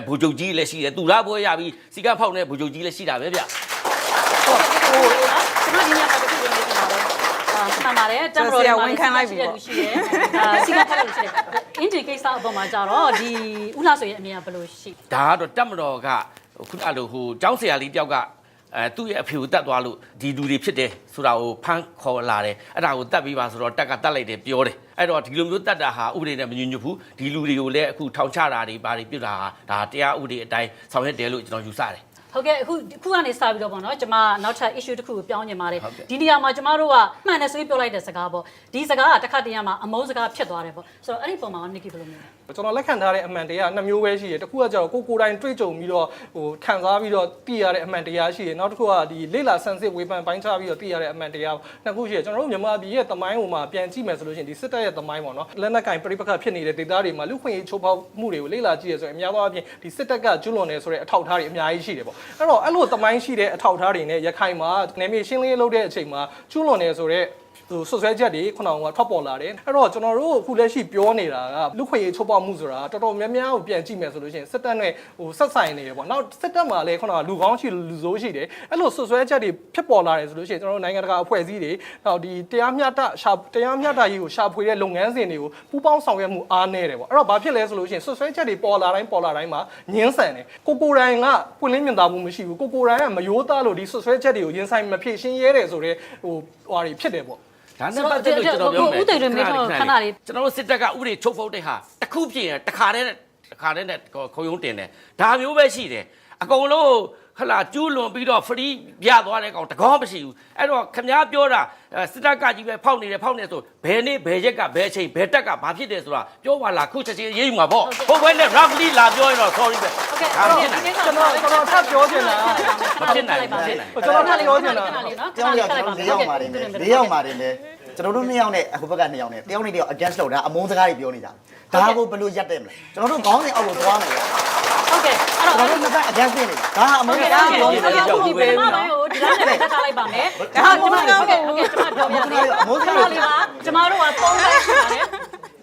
ဘူဂျုံကြီးလည်းရှိတယ်သူလားပွဲရပြီးစီကန်းဖောက်တဲ့ဘူဂျုံကြီးလည်းရှိတာပဲဗျကျွန်တော်ဒီညမှာတခုဝင်နေတယ်မှန်ပါတယ်တမ်ဘရိုဝင်ခံလိုက်ပြီပေါ့ရှိတယ်စီကဖတ်လို့ရှိတယ်အင်ဒီကိစ္စအပေါ်မှာကြတော့ဒီဥလာဆိုရင်အမြင်ကဘယ်လိုရှိဒါကတော့တက်မတော်ကခုနလိုဟိုကျောင်းဆရာလေးတယောက်ကသူ့ရဲ့အဖေကိုတတ်သွားလို့ဒီလူတွေဖြစ်တယ်ဆိုတာကိုဖမ်းခေါ်လာတယ်အဲ့ဒါကိုတတ်ပြီးပါဆိုတော့တက်ကတတ်လိုက်တယ်ပြောတယ်အဲ့တော့ဒီလိုမျိုးတတ်တာဟာဥပဒေနဲ့မညီညွတ်ဘူးဒီလူတွေကိုလည်းအခုထောင်ချတာတွေဘာတွေပြုတ်တာဟာဒါတရားဥပဒေအတိုင်းဆောင်ရွက်တယ်လို့ကျွန်တော်ယူဆတယ်ဟုတ်ကဲ့အခုကနေစပြီးတော့ပေါ့နော်ကျွန်မနောက်ထပ် issue တစ်ခုကိုပြောင်းနေပါတယ်ဒီနေရာမှာကျွန်မတို့ကမှန်တယ်ဆိုပြီးပြောလိုက်တဲ့စကားပေါ့ဒီစကားကတစ်ခါတည်းရမှာအမုန်းစကားဖြစ်သွားတယ်ပေါ့ဆိုတော့အဲ့ဒီပုံမှာနိကီဘယ်လိုမြင်လဲကျွန်တော်လက်ခံထားတဲ့အမှန်တရားနှစ်မျိုးပဲရှိတယ်တစ်ခုကကျတော့ကိုယ်တိုင်တွေ့ကြုံပြီးတော့ခံစားပြီးတော့သိရတဲ့အမှန်တရားရှိတယ်နောက်တစ်ခုကဒီလေ့လာဆန်းစစ်ဝေဖန်ပိုင်းခြားပြီးတော့သိရတဲ့အမှန်တရားနှစ်ခုရှိတယ်ကျွန်တော်တို့မြန်မာပြည်ရဲ့သမိုင်းဟိုမှာပြန်ကြည့်မယ်ဆိုလို့ရှိရင်ဒီစစ်တပ်ရဲ့သမိုင်းပေါ့နော်လက်နက်ကင်ပြိပခတ်ဖြစ်နေတဲ့ဒေသတွေမှာလူခွင့်ရေးချိုးဖောက်မှုတွေကိုလေ့လာကြည့်ရဆိုရင်အများသောအားဖြင့်ဒီစစ်တပ်ကကျွလွန်နေဆိုတဲ့အထောက်အထားတွေအများကြီးရှိတယ်ပေါ့အဲ့တော့အဲ့လိုသမိုင်းရှိတဲ့အထောက်အထားတွေနဲ့ရခိုင်မှာနယ်မြေရှင်းလင်းရေးလုပ်တဲ့အချိန်မှာကျွလွန်နေဆိုတဲ့ဆွဆွဲချက်တွေခုနကထွက်ပေါ်လာတယ်အဲ့တော့ကျွန်တော်တို့အခုလက်ရှိပြောနေတာကလူခွင့်ရေးချိုးဖောက်မှုဆိုတာတော်တော်များများကိုပြန်ကြည့်မယ်ဆိုလို့ရှိရင်စစ်တပ်နဲ့ဆက်ဆိုင်နေတယ်ပေါ့နောက်စစ်တပ်မှာလည်းခုနကလူကောင်းရှိလူဆိုးရှိတယ်အဲ့လိုဆွဆွဲချက်တွေဖြစ်ပေါ်လာတယ်ဆိုလို့ရှိရင်ကျွန်တော်တို့နိုင်ငံတကာအဖွဲ့အစည်းတွေနောက်ဒီတရားမျှတရေးကိုရှာဖွေတဲ့လုပ်ငန်းစဉ်တွေကိုပူးပေါင်းဆောင်ရွက်မှုအားနည်းတယ်ပေါ့အဲ့တော့ဘာဖြစ်လဲဆိုလို့ရှိရင်ဆွဆွဲချက်တွေပေါ်လာတိုင်းမှာညှင်းဆန်တယ်ကိုယ်တိုင်ကပွင့်လင်းမြင်သာမှုမရှိဘူးကိုယ်တိုင်ကမရိုးသားလို့ဒီဆွဆွဲချက်တွေကိုရင်ဆိုင်မဖြေရှင်းရဲတယ်ဆိုတော့ဟိုတွေဖြစ်တယ်ပေါ့ဒါနဲ့ပတ်သက်လို့ကျွန်တော်ပြောမယ်ဥတေတွေမေးတော့ခဏလေးကျွန်တော်တို့စစ်တပ်ကဥပဒေချုပ်ဖောက်တဲ့ဟာတစ်ခုပြင်တခါတည်းနဲ့ခုံရုံးတင်တယ်ဒါမျိုးပဲရှိတယ်အကုန်လုံးခလာကျူးလွန်ပြီးတော့ free ပြသွားတဲ့ကောင်တကောမရှိဘူးအဲ့တော့ခင်ဗျားပြောတာစစ်တပ်ကကြီးပဲဖောက်နေဆိုဘယ်နေ့ဘယ်ရက်ကဘယ်အချိန်ဘယ်တက်ကဘာဖြစ်တယ်ဆိုတာပြောပါလားခုချက်ချင်းရေးယူမှာပေါ့ဟုတ်ဘဲနဲ့ roughly လာပြောရင်တော့ sorry ပဲဒါဖြစ်နိုင်ကျွန်တော်ထပ်ပြောချင်တာမဖြစ်နိုင်ပါဘူးကျွန်တော်ထပ်ပြောချင်တာကျောင်းရောက်ကျွန်တော်၄ယောက်ပါတယ်လေ၄ယောက်ပါတယ်လေကျွန်တော်တို့2ယောက်နဲ့အခုဘက်က2ယောက်နဲ့တယောက်နဲ့တယောက် against လုပ်တာအမုန်းစကားတွေပြောနေတာဒါကိုဘယ်လိုရက်တယ်မလဲကျွန်တော်တို့ခေါင်းစဉ်အောက်ကိုသွားမယ်ဟုတ်ကဲ့အဲ့တော့ကျွန်တော်တို့က against နေတယ်ဒါအမုန်းစကားပြောနေတာဒီပဲမှာပဲဟိုဒီလောက်နဲ့တက်ထားလိုက်ပါမယ်ဒါကျွန်မဟုတ်ကဲ့ကျွန်မပြောပြမယ်အမုန်းစကားလေးပါကျွန်တော်တို့က3ပိုင်းရှိပါတယ်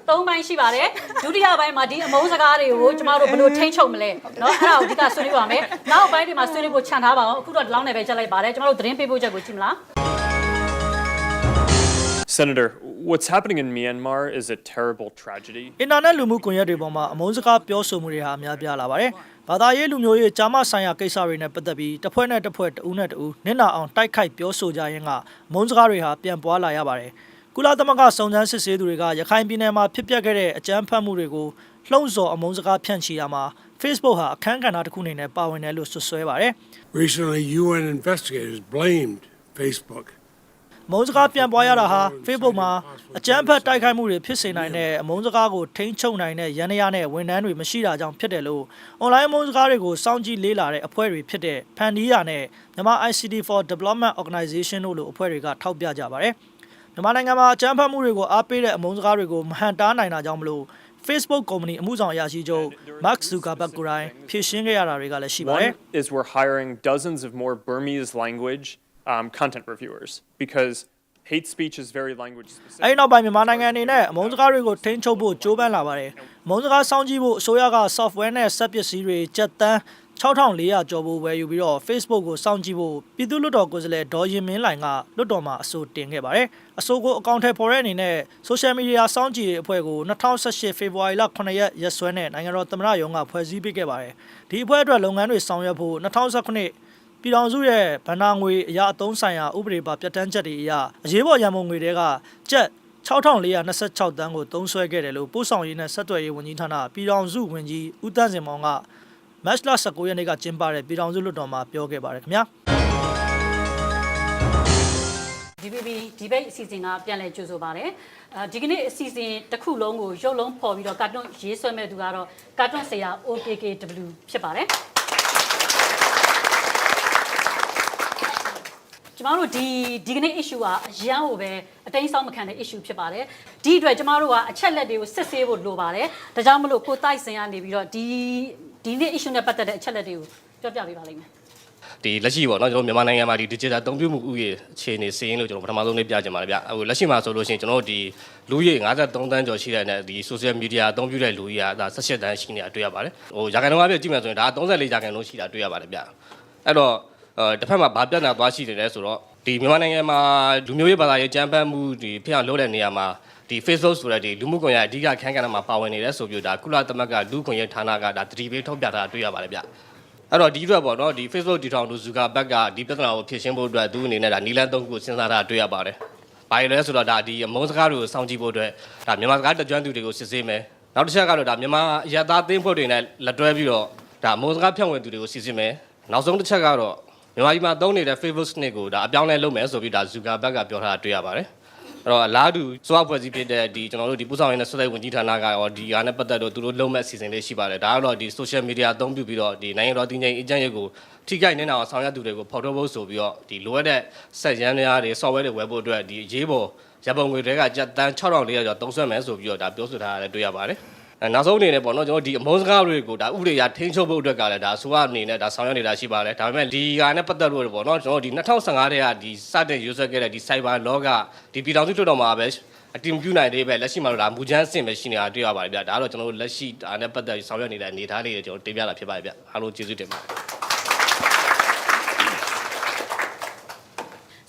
3ပိုင်းရှိပါတယ်ဒုတိယပိုင်းမှာဒီအမုန်းစကားတွေကိုကျမတို့ဘယ်လိုထိန်းချုပ်မလဲเนาะအဲ့ဒါကိုအဓိကဆွေးနွေးပါမယ်နောက်ပိုင်းဒီမှာဆွေးနွေးဖို့ခြံထားပါအောင်အခုတော့ဒီလောက်နဲ့ပဲချက်လိုက်ပါတယ်ကျမတို့သတင်းပေးပို့ချက်ကိုကြည့်မလားSenator, what's happening in Myanmar is a terrible tragedy. အင်တာနက်လူမှုကွန်ရက်တွေပေါ်မှာအမုန်းစကားပြောဆိုမှုတွေဟာအများပြားလာပါတယ်။ဘာသာရေးလူမျိုးရေးဂျာမဆိုင်ရာကိစ္စတွေနဲ့ပတ်သက်ပြီးတစ်ဖွဲ့နဲ့တစ်ဖွဲ့တဦးနဲ့တဦးနစ်နာအောင်တိုက်ခိုက်ပြောဆိုကြရင်းကအမုန်းစကားတွေဟာပြန်ပွားလာရပါတယ်။ကုလသမဂ္ဂစုံစမ်းစစ်ဆေးသူတွေကရခိုင်ပြည်နယ်မှာဖြစ်ပျက်ခဲ့တဲ့အကြမ်းဖက်မှုတွေကိုလှုံ့ဆော်အမုန်းစကားဖြန့်ချီတာမှာ Facebook ဟာအခမ်းကဏ္ဍတစ်ခုအနေနဲ့ပါဝင်တယ်လို့ဆွဆွဲပါတယ်။ Recently, UN investigators blamed Facebook.မုန်းစကားပြန်ပွားရတာဟာ Facebook မှာအကြမ်းဖက်တိုက်ခိုက်မှုတွေဖြစ်စေနိုင်တဲ့အမုန်းစကားကိုထိန်းချုပ်နိုင်တဲ့ရန်ရနဲ့ဝန်ထမ်းတွေမရှိတာကြောင့်ဖြစ်တယ်လို့ online မုန်းစကားတွေကိုစောင့်ကြည့်လေ့လာတဲ့အဖွဲ့တွေဖြစ်တဲ့ဖန်ဒီယာနဲ့မြန်မာ ICT for Development Organization တို့လိုအဖွဲ့တွေကထောက်ပြကြပါတယ်။မြန်မာနိုင်ငံမှာအကြမ်းဖက်မှုတွေကိုအားပေးတဲ့အမုန်းစကားတွေကိုမဟန်တားနိုင်တာကြောင့်မလို့ Facebook ကုမ္ပဏီအမှုဆောင်အရာရှိချုပ် Mark Zuckerberg ကိုယ်တိုင်ဖြည့်ရှင်းခဲ့ရတာတွေကလည်းရှိပါတယ်။ Is we're hiring dozens of more Burmese language content reviewers because hate speech is very language specific. အဲ့နောက်ပိုင်းမြန်မာနိုင်ငံအနေနဲ့အမုန်းစကားတွေကိုထိန်းချုပ်ဖို့ကြိုးပမ်းလာပါတယ်။အမုန်းစကားစောင့်ကြည့်ဖို့အစိုးရက software နဲ့ set ပစ္စည်းတွေကျက်တန်း 6400ကျော်ဖို့ဝယ်ယူပြီးတော့ Facebook ကိုစောင့်ကြည့်ဖို့ပြည်သူ့လွှတ်တော်ကိုယ်စားလှယ်ဒေါ်ရင်မင်းလှိုင်ကလွှတ်တော်မှာအဆိုတင်ခဲ့ပါတယ်။အဆိုကိုအကောင့်ထဲပေါ်တဲ့အနေနဲ့ social media စောင့်ကြည့်ရေးအဖွဲ့ကို2018ဖေဖော်ဝါရီလ9ရက်ရက်စွဲနဲ့နိုင်ငံတော်သမ္မတရုံးကဖွဲ့စည်းပေးခဲ့ပါတယ်။ဒီအဖွဲ့အတွက်လုပ်ငန်းတွေဆောင်ရွက်ဖို့2019ပြည်ထောင်စုရဲ့ဗဏ္ဍာငွေအရာအသုံးဆိုင်ရာဥပဒေပါပြဋ္ဌာန်းချက်တွေအရအရေးပေါ်ရန်ပုံငွေတွေကကျပ်6426တန်းကိုသုံးစွဲခဲ့တယ်လို့ပို့ဆောင်ရေးနဲ့ဆက်သွယ်ရေးဝန်ကြီးဌာနပြည်ထောင်စုဝန်ကြီးဦးသန်းစင်မောင်ကမတ်လ19ရက်နေ့ကကျင်းပတဲ့ပြည်ထောင်စုလွှတ်တော်မှာပြောခဲ့ပါတယ်ခင်ဗျာ DBB ဒီဘိတ်အစီအစဉ်ကပြန်လည်ကြိုဆိုပါတယ်ဒီကနေ့အစီအစဉ်တစ်ခုလုံးကိုရုပ်လုံးဖော်ပြီးတော့ကာတွန်းရေးဆွဲမဲ့သူကတော့ကာတွန်းဆရာ OKKW ဖြစ်ပါတယ်ကျမတို့ဒီကနေ့ issue ကအရန်ကိုပဲအတိုင်းဆောင်မခံတဲ့ issue ဖြစ်ပါတယ်ဒီအတွက်ကျမတို့ကအချက်လက်တွေကိုစစ်ဆေးဖို့လိုပါတယ်ဒါကြောင့်မလို့ကိုတိုက်စင်ကနေပြီးတော့ဒီနေ့ issue နဲ့ပတ်သက်တဲ့အချက်လက်တွေကိုပြောပြပေးပါလိမ့်မယ်ဒီလက်ရှိပေါ့နော်ကျွန်တော်မြန်မာနိုင်ငံမှာဒီ digital အသုံးပြုမှုဥယျာဉ်အခြေအနေစီးရင်လို့ကျွန်တော်ပထမဆုံးလေးပြချင်ပါတယ်ဗျ။အခုလက်ရှိမှာဆိုလို့ရှိရင်ကျွန်တော်တို့ဒီလူဦးရေ53တန်းကျော်ရှိတဲ့နဲ့ဒီ social media အသုံးပြုတဲ့လူကြီးကဒါ18တန်းရှိနေတာတွေ့ရပါတယ်။ဟိုရာခိုင်နှုန်းအပြည့်ကြည့်မယ်ဆိုရင်ဒါ34ရာခိုင်နှုန်းရှိတာတွေ့ရပါတယ်ဗျ။အဲ့တော့တစ်ဖက်မှာဗာပြတ်နာသွားရှိတယ်လဲဆိုတော့ဒီမြန်မာနိုင်ငံမှာလူမျိုးရေးဘာသာရေးကြမ်းဖက်မှုဒီဖြစ်အောင်လုပ်တဲ့နေရာမှာဒီ Facebook ဆိုတဲ့ဒီလူမှုကွန်ရက်အဓိကခန်းကဏ္ဍမှာပါဝင်နေတယ်ဆိုပြီးဒါကုလသမဂ္ဂလူခွင့်ရေးဌာနကဒါတတိပေးထုတ်ပြထားတာတွေ့ရပါတယ်ဗျ။အဲ့တော့ဒီအတွက်ပေါ့နော်ဒီ Facebook တီထောင်သူဇူကာဘက်ကဒီပြဿနာကိုဖြေရှင်းဖို့အတွက်သူအနေနဲ့ဒါနီလန်း၃ခုစဉ်းစားတာတွေ့ရပါတယ်။ဘာလဲဆိုတော့ဒါဒီအမုန်းစကားတွေကိုစောင့်ကြည့်ဖို့အတွက်ဒါမြန်မာစကားတကြွသူတွေကိုစစ်ဆေးမယ်။နောက်တစ်ချက်ကတော့ဒါမြန်မာရသသိန်းဖွဲ့တွေနဲ့လက်တွဲပြီးတော့ဒါအမုန်းစကားဖြန့်ဝေသူတွေကိုစစ်ဆေးမယ်။နောက်ဆုံးတစ်ချက်ကတော့မြန်မာပြည်မှာသုံးနေတဲ့ Facebook စနစ်ကိုဒါအပြောင်းလဲလုပ်မယ်ဆိုပြီးဒါဇူကာဘက်ကပြောထားတာတွေ့ရပါတယ်။အဲ့တော့အလားတူစွာဖွဲ့စည်းဖြစ်တဲ့ဒီကျွန်တော်တို့ဒီပို့ဆောင်ရေးနဲ့ဆက်သွယ်ဝန်ကြီးဌာနကရောဒီဟာနဲ့ပတ်သက်လို့သူတို့လုံးမဲ့အစီအစဉ်လေးရှိပါတယ်ဒါကတော့ဒီ social media အသုံးပြုပြီးတော့ဒီနိုင်ငံတော်တည်ငြိမ်အေဂျင့်ရေးကိုထိခိုက်နေတာအောင်ဆောင်ရွက်သူတွေကိုဖော်ထုတ်ဖို့ဆိုပြီးတော့ဒီလိုအပ်တဲ့ဆက်ရန်များတွေ software တွေဝယ်ဖို့အတွက်ဒီရေးပေါ်ရပုံငွေတွေကကျပ်တန်း6400ကျော်သုံးစွဲမယ်ဆိုပြီးတော့ဒါပြောဆိုထားရတယ်တွေ့ရပါတယ်နောက်ဆုံးအနေနဲ့ပေါ့နော်ကျွန်တော်ဒီအမုန်းစကားတွေကိုဒါဥပဒေအရထိန်းချုပ်ဖို့အတွက်ကလည်းဒါဆိုအနေနဲ့ဒါဆောင်ရွက်နေတာရှိပါတယ်ဒါပေမဲ့ဒီဟာနဲ့ပတ်သက်လို့ပေါ့နော်ကျွန်တော်ဒီ2015တဲ့ကဒီစတင်ရွေးဆွဲခဲ့တဲ့ဒီ cyber law ကဒီပြည်ထောင်စုလွှတ်တော်မှာပဲအတင်ပြုနိုင်သေးပဲလက်ရှိမှာတော့ဒါမူချမ်းအဆင့်ပဲရှိနေတာတွေ့ရပါတယ်ဗျဒါကတော့ကျွန်တော်တို့လက်ရှိဒါနဲ့ပတ်သက်ပြီးဆောင်ရွက်နေတဲ့အနေအထားလေးတွေကျွန်တော်တင်ပြတာဖြစ်ပါတယ်ဗျအားလုံးကျေးဇူးတင်ပါတယ်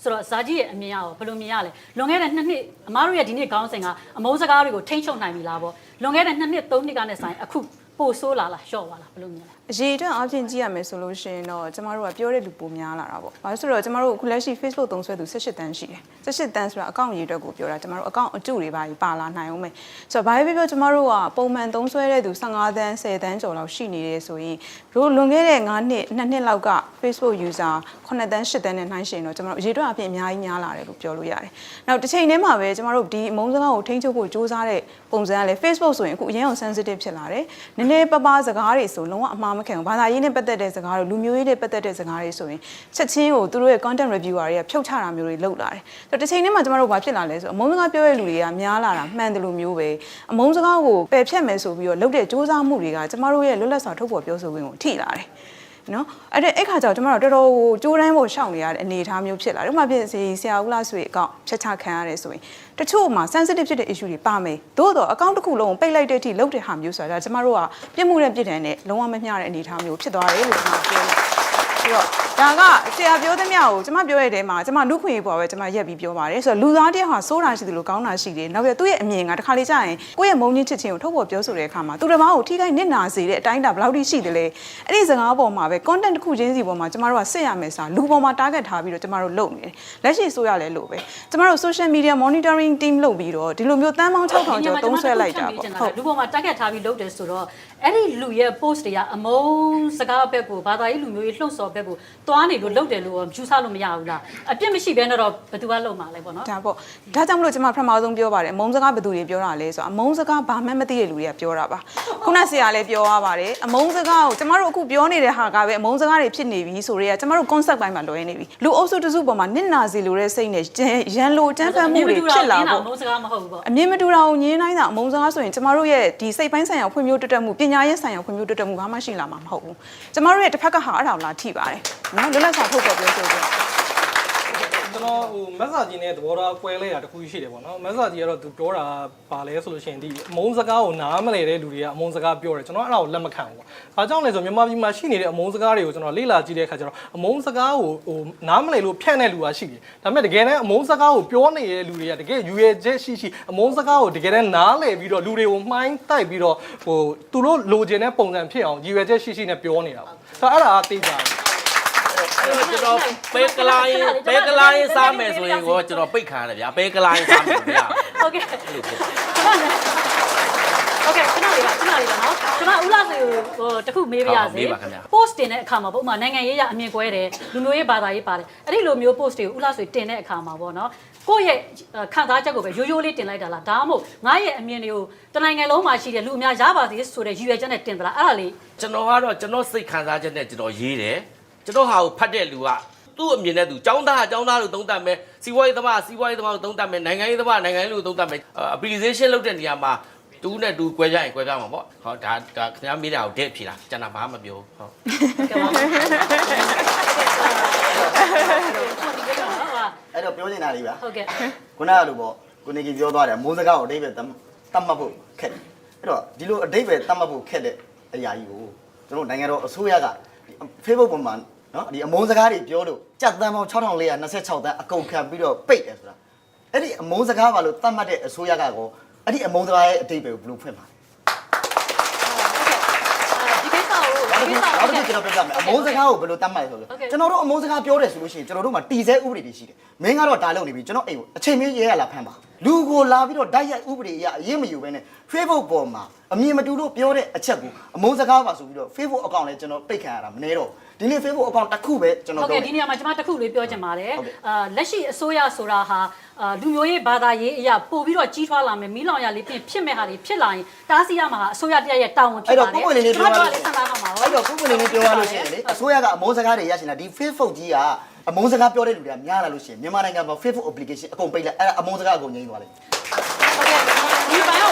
ဆိုတော့ဇာကြီးရဲ့အမြင်ရောဘယ်လိုမြင်ရလဲလွန်ခဲ့တဲ့2နှစ်အမားတို့ရဲ့ဒီနေ့ခေါင်းစဉ်ကအမုန်းစကားတွေကိုထိန်းချုပ်နိုင်ပြီလားပေါ့လွန်ခဲ့တဲ့2နှစ်3နှစ်ကနဲ့ဆိုင်အခုပို့ဆိုးလာလားလျှော့သွားလားဘယ်လိုမြင်လဲအရေးအတွက်အပြင်ကြည့်ရမယ်ဆိုလို့ရှိရင်တော့ကျမတို့ကပြောတဲ့လူပိုများလာတာပေါ့။ဘာလို့ဆိုတော့ကျမတို့အခုလက်ရှိ Facebook သုံးစွဲသူ18တန်းရှိတယ်။18တန်းဆိုတာအကောင့်ရေးအတွက်ကိုပြောတာကျမတို့အကောင့်အတုတွေပါလာနိုင်အောင်မယ်။ဆိုတော့ဘာပဲပြောကျမတို့ကပုံမှန်သုံးစွဲတဲ့သူ15တန်း10တန်းကျော်လောက်ရှိနေတယ်ဆိုရင်တို့လွန်ခဲ့တဲ့9နှစ်2နှစ်လောက်က Facebook user 9တန်း10တန်းနဲ့နှိုင်းယှဉ်တော့ကျမတို့အရေးအတွက်အပြင်အများကြီးများလာတယ်လို့ပြောလို့ရတယ်။နောက်တစ်ချိန်တည်းမှာပဲကျမတို့ဒီအမုန်းစကားကိုထိန်းချုပ်ဖို့စ조사တဲ့ပုံစံကလည်း Facebook ဆိုရင်အခုအရင်က sensitive ဖြစ်လာတယ်။နည်းနည်းပါးစကားတွေဆိုလုံးဝအမှားမခံဘူး။ဘာသာရေးနဲ့ပတ်သက်တဲ့စကားတွေလူမျိုးရေးနဲ့ပတ်သက်တဲ့စကားတွေဆိုရင်ချက်ချင်းကိုသူတို့ရဲ့ content reviewer တွေကဖြုတ်ချတာမျိုးတွေလုပ်လာတယ်။ဆိုတော့တစ်ချိန်တည်းမှာကျမတို့ဘာဖြစ်လာလဲဆိုအမုန်းစကားပြောတဲ့လူတွေကများလာတာမှန်တယ်လို့မျိုးပဲအမုန်းစကားကိုပယ်ဖြတ်မယ်ဆိုပြီးတော့လုပ်တဲ့စ조사မှုတွေကကျမတို့ရဲ့လွတ်လပ်စွာထုတ်ဖော်ပြောဆိုခွင့်ကိုထိလာတယ်။နော်အဲ့ခါကျတော့ကျမတို့တော်တော်ကိုကြိုးတန်းဖို့ရှောင်နေရတဲ့အနေအထားမျိုးဖြစ်လာတယ်။ဥပမာဖြစ်စီဆရာဦးလားဆွေအကောင့်ဖြတ်ချခံရတယ်ဆိုရင်တချို့မှာ sensitive ဖြစ်တဲ့ issue တွေပါမယ်။သို့တော့အကောင့်တစ်ခုလုံးပိတ်လိုက်တဲ့အထိလုပ်တဲ့ဟာမျိုးဆိုတာကျမတို့ကပြစ်မှုတဲ့ပြစ်ဒဏ်နဲ့လုံးဝမမျှတဲ့အနေအထားမျိုးဖြစ်သွားတယ်လို့ကျွန်တော်ပြောတယ်။ဆိုတော့ဒါကဆရာပြောသမျှကိုကျမပြောရတဲ့မှာကျမလူခွင့်ရေးပေါ်ပဲကျမရက်ပြီးပြောပါတယ်ဆိုတော့လူသားတယောက်ဟာစိုးတာရှိတယ်လို့ကောင်းတာရှိတယ်နောက်ပြီးသူ့ရဲ့အမြင်ကတစ်ခါလေကြာရင်ကိုယ့်ရဲ့မုန်းချင်းချစ်ချင်းကိုထုတ်ဖော်ပြောဆိုတဲ့အခါမှာသူတစ်ပါးကိုထိခိုက်နစ်နာစေတဲ့အတိုင်းတာဘယ်လောက်ထိရှိတယ်လဲအဲ့ဒီစကားပေါ်မှာပဲ content တစ်ခုချင်းစီပေါ်မှာကျမတို့ကစစ်ရမယ်ဆိုတာလူပေါ်မှာ target ထားပြီးတော့ကျမတို့လုပ်နေတယ်လက်ရှိဆိုရလဲလို့ပဲကျမတို့ social media monitoring team လုပ်ပြီးတော့ဒီလိုမျိုးတန်းပေါင်း6000ကျော်သုံးဆွဲလိုက်တာပေါ့ဟုတ်လူပေါ်မှာ target ထားပြီးလုပ်တယ်ဆိုတော့အဲ့ဒီလူရဲ့ post တွေကအမုန်းစကားဘက်ကိုဘာသာရေးလူမျိုးရေးလှုပ်ဆော်ဘက်ကိုတွားနေလို့လုပ်တယ်လို့ယူဆလို့မရဘူးလားအပြစ်မရှိဘဲနဲ့တော့ဘယ်သူကလုပ်မှာလဲပေါ့နော်ဒါပေါ့ဒါကြောင့်မလို့ကျွန်မပထမဆုံးပြောပါတယ်အမုန်းစကားဘယ်သူတွေပြောတာလဲဆိုတော့အမုန်းစကားဘာမှမသိတဲ့လူတွေကပြောတာပါခုနဆရာလည်းပြောရပါတယ်အမုန်းစကားကိုကျွန်တော်တို့အခုပြောနေတဲ့ဟာကပဲအမုန်းစကားတွေဖြစ်နေပြီဆိုတော့ကျွန်တော်တို့ concept ပိုင်းမှာလွယ်နေပြီလူအုပ်စုတစုပေါ်မှာနစ်နာစီလိုတဲ့စိတ်နဲ့ရန်လိုတန်းဖန်မှုတွေဖြစ်လာပေါ့အမုန်းစကားမဟုတ်ဘူးပေါ့အမြင်မတူတာကိုညင်းနိုင်တာအမုန်းစကားဆိုရင်ကျွန်တော်တို့ရဲ့ဒီစိတ်ပိုင်းဆိုင်ရာဖွံ့ဖြိုးတိုးတက်မှုပညာရေးဆိုင်ရာဖွံ့ဖြိုးတိုးတက်မှုဘာမှရှိလာမှာမဟုတ်ဘူးကျွန်တော်တို့ရဲ့တစ်ဖက်ကဟာအဲ့ဒါကိုလာထိပါတယ်နော်လွတ်လပ်စွာထုတ်ဖော်ပြောဆိုကြ ကျွန်တော်ဟိုမက်ဆာဂျီနဲ့သဘောထားကွဲလဲတာတခုရှိတယ်ပေါ့နော်မက်ဆာဂျီကတော့သူပြောတာပါလဲဆိုလို့ရှိရင်ဒီအမုန်းစကားကိုနားမလည်တဲ့လူတွေကအမုန်းစကားပြောတယ်ကျွန်တော်အဲ့ဒါကိုလက်မခံဘူးပေါ့။ဘာကြောင့်လဲဆိုမြန်မာပြည်မှာရှိနေတဲ့အမုန်းစကားတွေကိုကျွန်တော်လေ့လာကြည့်တဲ့အခါကျတော့အမုန်းစကားကိုဟိုနားမလည်လို့ဖြန့်တဲ့လူကရှိတယ်။ဒါပေမဲ့တကယ်တမ်းအမုန်းစကားကိုပြောနေတဲ့လူတွေကတကယ်ယူရချက်ရှိအမုန်းစကားကိုတကယ်တမ်းနားလည်ပြီးတော့လူတွေကိုမှိုင်းတိုက်ပြီးတော့ဟိုသူတို့လိုချင်တဲ့ပုံစံဖြစ်အောင်ယူရချက်ရှိနဲ့ပြောနေတာပေါ့။ဆိုတော့အဲ့ဒါအသေးစားကျွန်တော်ပဲကလာရင်စားမယ်ဆိုရင်ကိုကျွန်တော်ပိတ်ခါရတယ်ဗျာပဲကလာရင်စားမယ်ဗျာ ဟုတ်ကဲ့โอเคခဏလေးပါနော်ကျွန်တော်ဦးလာစေဟိုတခုမေးပြရစေ post တင်တဲ့အခါမှာပေါ့ဥပမာနိုင်ငံရေးရအမြင်ကွဲတယ်လူမျိုးရေးဘာသာရေးပါတယ်အဲ့ဒီလိုမျိုး post တွေကိုဦးလာစေတင်တဲ့အခါမှာပေါ့နော်ကိုယ့်ရဲ့ခံစားချက်ကိုပဲရိုးရိုးလေးတင်လိုက်တာလားဒါမှမဟုတ်ငါရဲ့အမြင်တွေကိုတနိုင်ငံလုံးမှာရှိတဲ့လူအများရပါသေးဆိုတဲ့ရည်ရွယ်ချက်နဲ့တင်သလားအဲ့ဒါလေးကျွန်တော်ကတော့ကျွန်တော်စိတ်ခံစားချက်နဲ့ကျွန်တော်ရေးတယ်ကျွန်တော်ဟာကိုဖတ်တဲ့လူကသူ့အမြင်နဲ့သူចောင်းသားလို့သုံးသပ်မယ်စီးပွားရေးသမားလို့သုံးသပ်မယ်နိုင်ငံရေးသမားလို့သုံးသပ်မယ် appreciation လုပ်တဲ့နေရာမှာတူးနဲ့တူကွဲကြရင်ကွဲပြမှာပေါ့ဟောဒါခင်ဗျားမေးတာကိုတဲ့ဖြေလားကျွန်တော်ဘာမှမပြောဟုတ်အဲ့တော့ပြောနေတာလေးပါဟုတ်ကဲ့ခုနကလိုပေါ့ကိုနေကြီးပြောသွားတယ်မိုးစကားကိုအတိတ်ပဲတတ်မှတ်ဖို့ခက်တယ်အဲ့တော့ဒီလိုအတိတ်ပဲတတ်မှတ်ဖို့ခက်တဲ့အရာကြီးကိုကျွန်တော်နိုင်ငံတော်အစိုးရက Facebook ပေါ်မှာနော်ဒီအမုန်းစကားတွေပြောလို့ကြက်သန်းပေါင်း6426တန်းအကုန်ခံပြီးတော့ပိတ်တယ်ဆိုတာအဲ့ဒီအမုန်းစကားပါလို့တတ်မှတ်တဲ့အစိုးရကကောအဲ့ဒီအမုန်းစကားရဲ့အတိတ်ပဲကိုဘယ်လိုဖွင့်ပါလဲကျွန်တော်ပြောပြမယ်အမုန်းစကားကိုဘယ်လိုတတ်မှတ်လဲဆိုတော့ကျွန်တော်တို့အမုန်းစကားပြောတယ်ဆိုလို့ရှိရင်ကျွန်တော်တို့မှာတီဆဲဥပဒေတွေရှိတယ်မင်းကတော့ဒါလုပ်နေပြီကျွန်တော်အိမ်ကိုအချိန်မင်းရဲရလာဖမ်းပါလူကိုလာပြီးတော့ဓာတ်ရိုက်ဥပဒေအရအရေးမယူဘဲနဲ့ Facebook ပေါ်မှာအမြင်မတူလို့ပြောတဲ့အချက်ကိုအမုန်းစကားပါဆိုပြီးတော့ Facebook account လဲကျွန်တော်ပိတ်ခံရတာမနေတော့ဒီနေ့ Facebook account တစ်ခုပဲကျွန်တော်ဟုတ်ကဲ့ဒီနေရာမှာကျွန်မတစ်ခုလေးပြောချင်ပါတယ်လက်ရှိအစိုးရဆိုတာဟာလူမျိုးရေးဘာသာရေးအရာပို့ပြီးတော့ကြီးထွားလာမယ်မီးလောင်ရလေးဖြစ်မဲ့ဟာတွေဖြစ်လာရင်တားဆီးရမှာဟာအစိုးရတရဲ့တာဝန်ဖြစ်ပါတယ်အဲ့တော့ပုံမှန်လေးပြောရလို့အဲ့တော့ပုံမှန်လေးပြောရလို့ရှိရင်လေအစိုးရကအမုန်းစကားတွေရရှိနေတာဒီ Facebook ကြီးကအမုန်းစကားပြောတဲ့လူတွေကများလာလို့ရှိရင်မြန်မာနိုင်ငံမှာ Facebook application အကုန်ပိတ်လိုက်အဲ့ဒါအမုန်းစကားအကုန်ငြိမ်းသွားလိမ့်ဟုတ်ကဲ့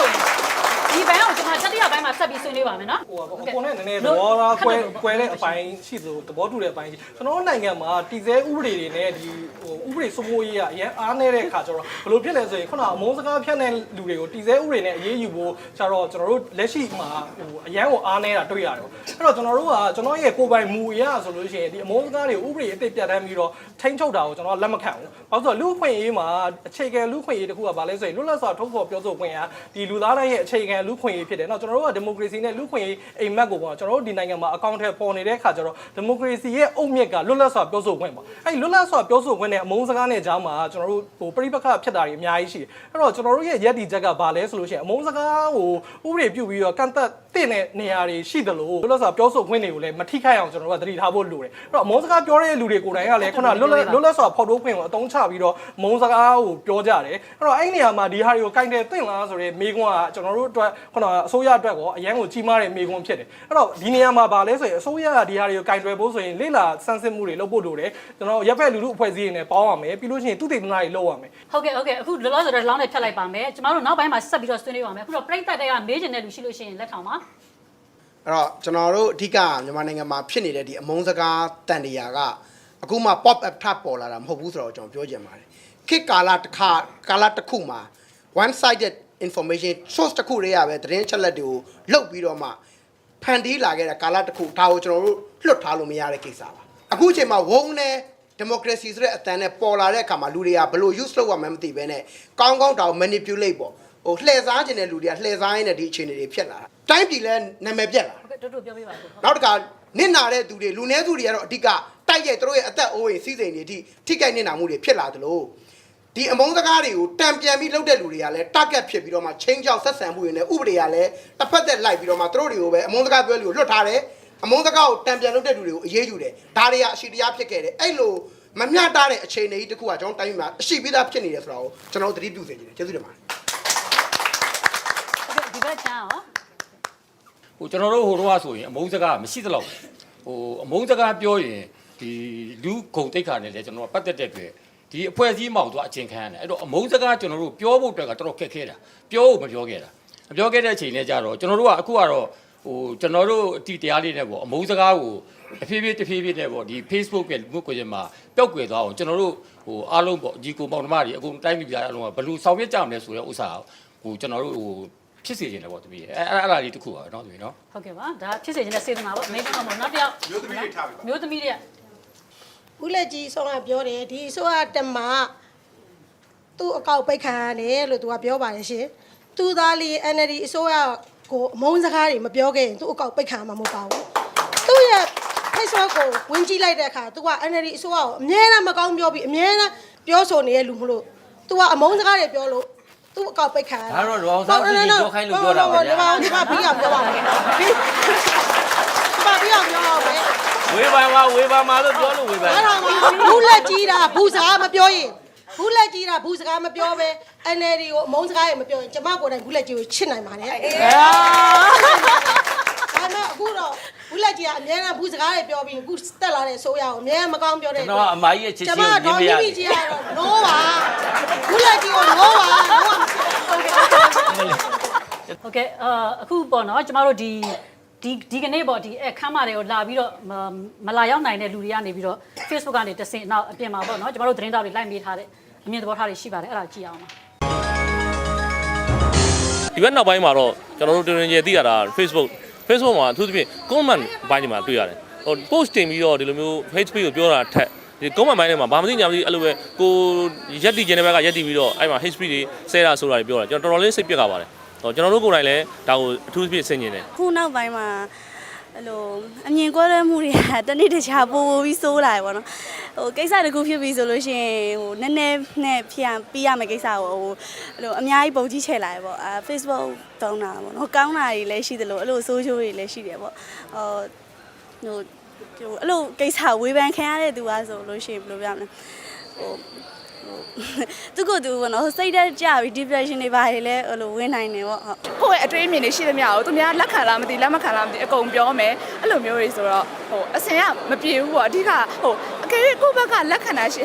ဒီဘိုင်းကိုကျွန်တော်တတိယပိုင်းမှာဆက်ပြီးဆွေးနွေးပါမယ်နော်ဟိုကိုနဲ့နည်းနည်းသဘောထားကွဲတဲ့အပိုင်းရှိသလိုသဘောတူတဲ့အပိုင်းရှိကျွန်တော်နိုင်ငံမှာတည်ဆဲဥပဒေတွေနဲ့ဒီဟိုဥပဒေစိုးမိုးရေးကအရင်အားနေတဲ့ခါကျတော့ဘယ်လိုဖြစ်လဲဆိုရင်ခုနအမုန်းစကားဖြတ်တဲ့လူတွေကိုတည်ဆဲဥပဒေနဲ့အရေးယူဖို့ကျတော့ကျွန်တော်တို့လက်ရှိမှာဟိုအရန်ကိုအားနေတာတွေ့ရတယ်ပေါ့အဲ့တော့ကျွန်တော်တို့ကကျွန်တော်ရဲ့ကိုယ်ပိုင်မူအရဆိုလို့ရှိရင်ဒီအမုန်းစကားတွေဥပဒေအသစ်ပြဋ္ဌာန်းပြီးတော့ထိန်းချုပ်တာကိုကျွန်တော်လက်မခံဘူးဘာလို့ဆိုတော့လူ့ခွင့်ရေးမှာအခြေခံလူ့ခွင့်ရေးတစ်ခုကဘာလဲဆိုရင်လွတ်လပ်စွာထုတ်ဖော်ပြောဆိုခွင့်ရဒီလူသားတိုင်းရဲ့အခြေခံလူ့ခွင့်ရေးဖြစ်တယ်နော်ကျွန်တော်တို့ကဒီမိုကရေစီနဲ့လူ့ခွင့်ရေးအိမ်မက်ကိုပေါ့ကျွန်တော်တို့ဒီနိုင်ငံမှာအကောင့်ထဲပေါ်နေတဲ့အခါကျတော့ဒီမိုကရေစီရဲ့အုတ်မြစ်ကလွတ်လပ်စွာပြောဆိုခွင့်ပေါ့အဲ့လွတ်လပ်စွာပြောဆိုခွင့်နဲ့အမုန်းစကားနဲ့ကြားမှာကျွန်တော်တို့ဟိုပြိပခဖြစ်တာတွေအများကြီးရှိတယ်အဲ့တော့ကျွန်တော်တို့ရဲ့ရည်တည်ချက်ကဘာလဲဆိုလို့ရှိရင်အမုန်းစကားကိုဥပဒေပြုပြီးတော့ကန့်သက်တဲ့နေရာတွေရှိတယ်လို့လွတ်လပ်စွာပြောဆိုခွင့်တွေကိုလည်းမထိခိုက်အောင်ကျွန်တော်တို့ကသတိထားဖို့လိုတယ်အဲ့တော့အမုန်းစကားပြောတဲ့လူတွေကိုယ်တိုင်ကလည်းခုနလွတ်လပ်စွာဖော်ထုတ်ခွင့်ကိုအသုံးချပြီးတော့အမုန်းစကားကိုပြောကြတယ်အဲ့တော့အဲ့နေရာမှာဒီဟာတွေကိုကင်တယ်သိမ့်လားဆိုတဲ့မိကွန်းကကျွန်တော်တို့အတွက်ခုနအစိုးရအတွက်ကောအရန်ကိုကြီးမားတဲ့မိကွန်းဖြစ်တယ်အဲ့တော့ဒီနေရာမှာဘာလဲဆိုရင်အစိုးရကဒီဟာတွေကိုကင်တွယ်ဖို့ဆိုရင်လေ့လာစမ်းစစ်မှုတွေလုပ်ဖို့လိုတယ်ကျွန်တော်ရပ်ဖက်လူလူအဖွဲ့အစည်းတွေနဲ့ပေါင်းရမယ်ပြီးလို့ရှိရင်သူတေသနာတွေလုပ်ရမယ်ဟုတ်ကဲ့အခုလောလောဆယ်တော့လောင်းနဲ့ဖြတ်လိုက်ပါမယ်ကျမတို့နောက်ပိုင်းမှာဆက်ပြီးတော့ဆွေးနွေးပါမယ်အခုတော့ပြိတ္တတွေကမေးချင်တဲ့လူရှိလို့ရှိရင်လက်ထောင်ပါအဲ့တော့ကျွန်တော်တို့အဓိကမြန်မာနိုင်ငံမှာဖြစ်နေတဲ့ဒီအမုန်းစကားတန်တရားကအခုမှ pop up ထပ်ပေါ်လာတာမဟုတ်ဘူးဆိုတော့ကျွန်တော်ပြောချင်ပါတယ်ခေတ်ကာလတစ်ခုမှာ one sided information source တစ်ခုတည်းရပဲသတင်းချက်လက်တွေကိုလုတ်ပြီးတော့မှဖန်တီးလာခဲ့တဲ့ကာလတစ်ခုဒါကိုကျွန်တော်တို့လွတ်ထားလို့မရတဲ့ကိစ္စပါအခုအချိန်မှာဝုန်းနဲ့ democracy ဆိုတဲ့အတန်နဲ့ပေါ်လာတဲ့အခါမှာလူတွေကဘယ်လို use လုပ်ရမှန်းမသိဘဲနဲ့ကောင်းတောင် manipulate ပေါ့ဟိုလှည့်စားခြင်းတဲ့လူတွေကလှည့်စားရင်းနဲ့ဒီအခြေအနေတွေဖြစ်လာတာတိုင်းပြည်လဲနာမည်ပြက်လာဟုတ်ကဲ့တို့ပြောပြပါဦးနောက်တစ်ခါနစ်နာတဲ့သူတွေလူနည်းစုတွေကတော့အဓိကတိုက်ရိုက်သူတို့ရဲ့အသက်အိုးအိမ်စီးစိမ်တွေအထိထိခိုက်နစ်နာမှုတွေဖြစ်လာသလိုဒီအမုန်းစကားတွေကိုတံပြန်ပြီးလုပ်တဲ့လူတွေကလည်း target ဖြစ်ပြီးတော့မှချင်းချောက်ဆက်ဆံမှုတွေနဲ့ဥပဒေကလည်းတစ်ဖက်သက်လိုက်ပြီးတော့မှသူတို့တွေကိုပဲအမုန်းစကားပြောလို့လွတ်ထားတယ်အမုန်းစကားကိုတံပြန်လုပ်တဲ့လူတွေကိုအေးအေးယူတယ်ဒါတွေကအရှိတရားဖြစ်ခဲ့တယ်အဲ့လိုမမျှတတဲ့အခြေအနေကြီးတစ်ခုကကျွန်တော်တိုင်းမှာအရှိပြီးသားဖြစ်နေတယ်ဆိုတာကိုကျွန်တော်သတိပြုစေချင်တယ်ကျေးဇူးတင်ပါတယ်ဒီဘက်ချမ်းရောဟိုကျွန်တော်တို့ဟိုတော့ဆိုရင်အမုန်းစကားမရှိသလောက်ဟိုအမုန်းစကားပြောရင်ဒီလူဂုံတိတ်ခါနဲ့လည်းကျွန်တော်ကပတ်သက်တဲ့အတွက်ဒီအဖွဲ့အစည်းမောင်သွားအကျဉ်းခံရတယ်အဲ့တော့အမုန်းစကားကျွန်တော်တို့ပြောဖို့အတွက်ကတော်တော်ခက်ခဲတာပြောဖို့မပြောခဲ့တာမပြောခဲ့တဲ့အချိန်နဲ့ကြတော့ကျွန်တော်တို့ကအခုကတော့ ကျွန်တော်တို့အတီတရားလေးနဲ့ပေါ့အမုန်းစကားကိုအဖြည်းဖြည်းနဲ့ပေါ့ဒီ Facebook ရဲ့လူမှုကွန်ရက်မှာပျောက်ကွယ်သွားအောင်ကျွန်တော်တို့အားလုံးပေါ့ဒီကိုပေါင်းဓမ္မတွေအကုန်တိုင်းပြည်ပြအားလုံးကဘယ်လိုဆောင်ရွက်ကြမလဲဆိုတဲ့ဥစ္စာကိုကျွန်တော်တို့ဖြစ်စေချင်တယ်ပေါ့တပည့်အဲ့ဒါလေးတစ်ခုပါเนาะတပည့်เนาะဟုတ်ကဲ့ပါဒါဖြစ်စေချင်တဲ့စေတနာပေါ့အမေကမှနောက်တစ်ယောက်မျိုးသမီးတွေထားပြီမျိုးသမီးတွေဦးလက်ကြီးဆောင်းကပြောတယ်ဒီဆိုကတမသူ့အကောက်ပိတ်ခံရတယ်လို့သူကပြောပါတယ်ရှင်သူသားလေး NLD အစိုးရကိုအမုန်းစကားတွေမပြောခဲ့ရင်သူ့အကောက်ပိတ်ခံမှာမဟုတ်ပါဘူးသူ့ရဲ့ Facebook ကိုဝင်ကြည့်လိုက်တဲ့အခါသူက NLD အစိုးရကိုအမြဲတမ်းမကောင်းပြောပြီးအမြဲတမ်းပြောဆိုနေတဲ့လူမလို့သူကအမုန်းစကားတွေပြောလို့သူ့အကောက်ပိတ်ခံဒါတော့လောင်စားပြီးပြောခိုင်းလို့ပြောတာပါဗျာဒီမှာပြီးအောင်ပြောပါမယ်ပြီးအောင်ပြောပါမယ်ဝေဘာမှာလို့ပြောလို့ဝေဘာအဲ့ဒါမှဘူးလက်ကြီးတာဘူးစကားမပြောရင်ဘူးလက်ကြီးတာဘူးစကားမပြောပဲ NLD ကိုအမုန်းစကားတွေမပြောရင်ကျမကိုယ်တိုင်ဘူးလက်ကြီးကိုချစ်နိုင်ပါတယ်ဒါမဲ့အခုတော့ဘူးလက်ကြီးကအများနဲ့ဘူးစကားတွေပြောပြီးအခုတက်လာတဲ့ဆိုးရအောင်အများမကောင်းပြောတဲ့ကျွန်တော်အမကြီးရဲ့ချစ်ချင်းကိုမြင်မရဘူးကြီးကတော့နိုးပါဘူးလက်ကြီးကိုနိုးပါဟုတ်ကဲ့အခုပေါ့နော်ကျမတို့ဒီကနေ့ပေါ့ဒီအခမ်းအနားတွေကိုလာပြီးတော့မလာရောက်နိုင်တဲ့လူတွေကနေပြီးတော့ Facebook ကနေတဆင့်နောက်အပြင်မှာပေါ့နော်ကျမတို့သတင်းတောက်တွေလိုက်မေးထားတဲ့အမြင်သဘောထားတွေရှိပါတယ်အဲ့ဒါကြည့်အောင်ပါဒီဘက်နောက်ပိုင်းမှာတော့ကျွန်တော်တို့တွင်ကျယ်သိရတာ Facebook မှာအထူးသဖြင့် comment ဘိုင်းတွေမှာတွေ့ရတယ်ဟို post တင်ပြီးတော့ဒီလိုမျိုး Facebook ကိုပြောတာထက်ဒီ comment ဘိုင်းတွေမှာဘာမှမသိညာမသိအဲ့လိုပဲကိုရက်တီကျင်တဲ့ဘက်ကရက်တီပြီးတော့အဲ့မှာ HP တွေဆဲတာဆိုတာတွေပြောတာကျွန်တော်တော်တော်လေးစိတ်ပြက်ကြပါတယ်ကျွန်တော်တို့ကိုယ်တိုင်လည်းဒါကိုအထူးသဖြင့်ဆင်ခြင်တယ်ခုနောက်ပိုင်းမှာအဲ့လိုအမြင်ကွဲလွဲမှုတွေကတနေ့တခြားပိုပြီးစိုးလာတယ်ပေါ့နော်ဟိုကိစ္စတခုဖြစ်ပြီဆိုလို့ရှိရင်ဟိုနည်းနည်းနဲ့ပြီးရမယ့်ကိစ္စကိုဟိုအဲ့လိုအများကြီးပုံကြီးချဲ့လာတယ်ပေါ့Facebook တောင်းတာပေါ့နော်ကောင်းတာတွေလည်းရှိတယ်လို့အဲ့လိုဆိုးချိုးတွေလည်းရှိတယ်ပေါ့ဟိုအဲ့လိုကိစ္စဝေဖန်ခံရတဲ့သူကဆိုလို့ရှိရင်ဘယ်လိုပြောမလဲဟိုသူကသူကတော့စိတ်ဓာတ်ကြပြီး depression တွေပါတယ်လဲဟိုလိုဝင်နိုင်တယ်ပေါ့ကိုယ့်ရဲ့အတွေးအမြင်တွေရှိသမျှကိုသူများလက်ခံလားမသိလက်မခံလားမသိအကုန်ပြောမယ်အဲ့လိုမျိုးတွေဆိုတော့ဟိုအစင်ကမပြေဘူးပေါ့အဓိကဟိုအကယ်၍ကိုယ့်ဘက်ကလက်ခံတာရှိ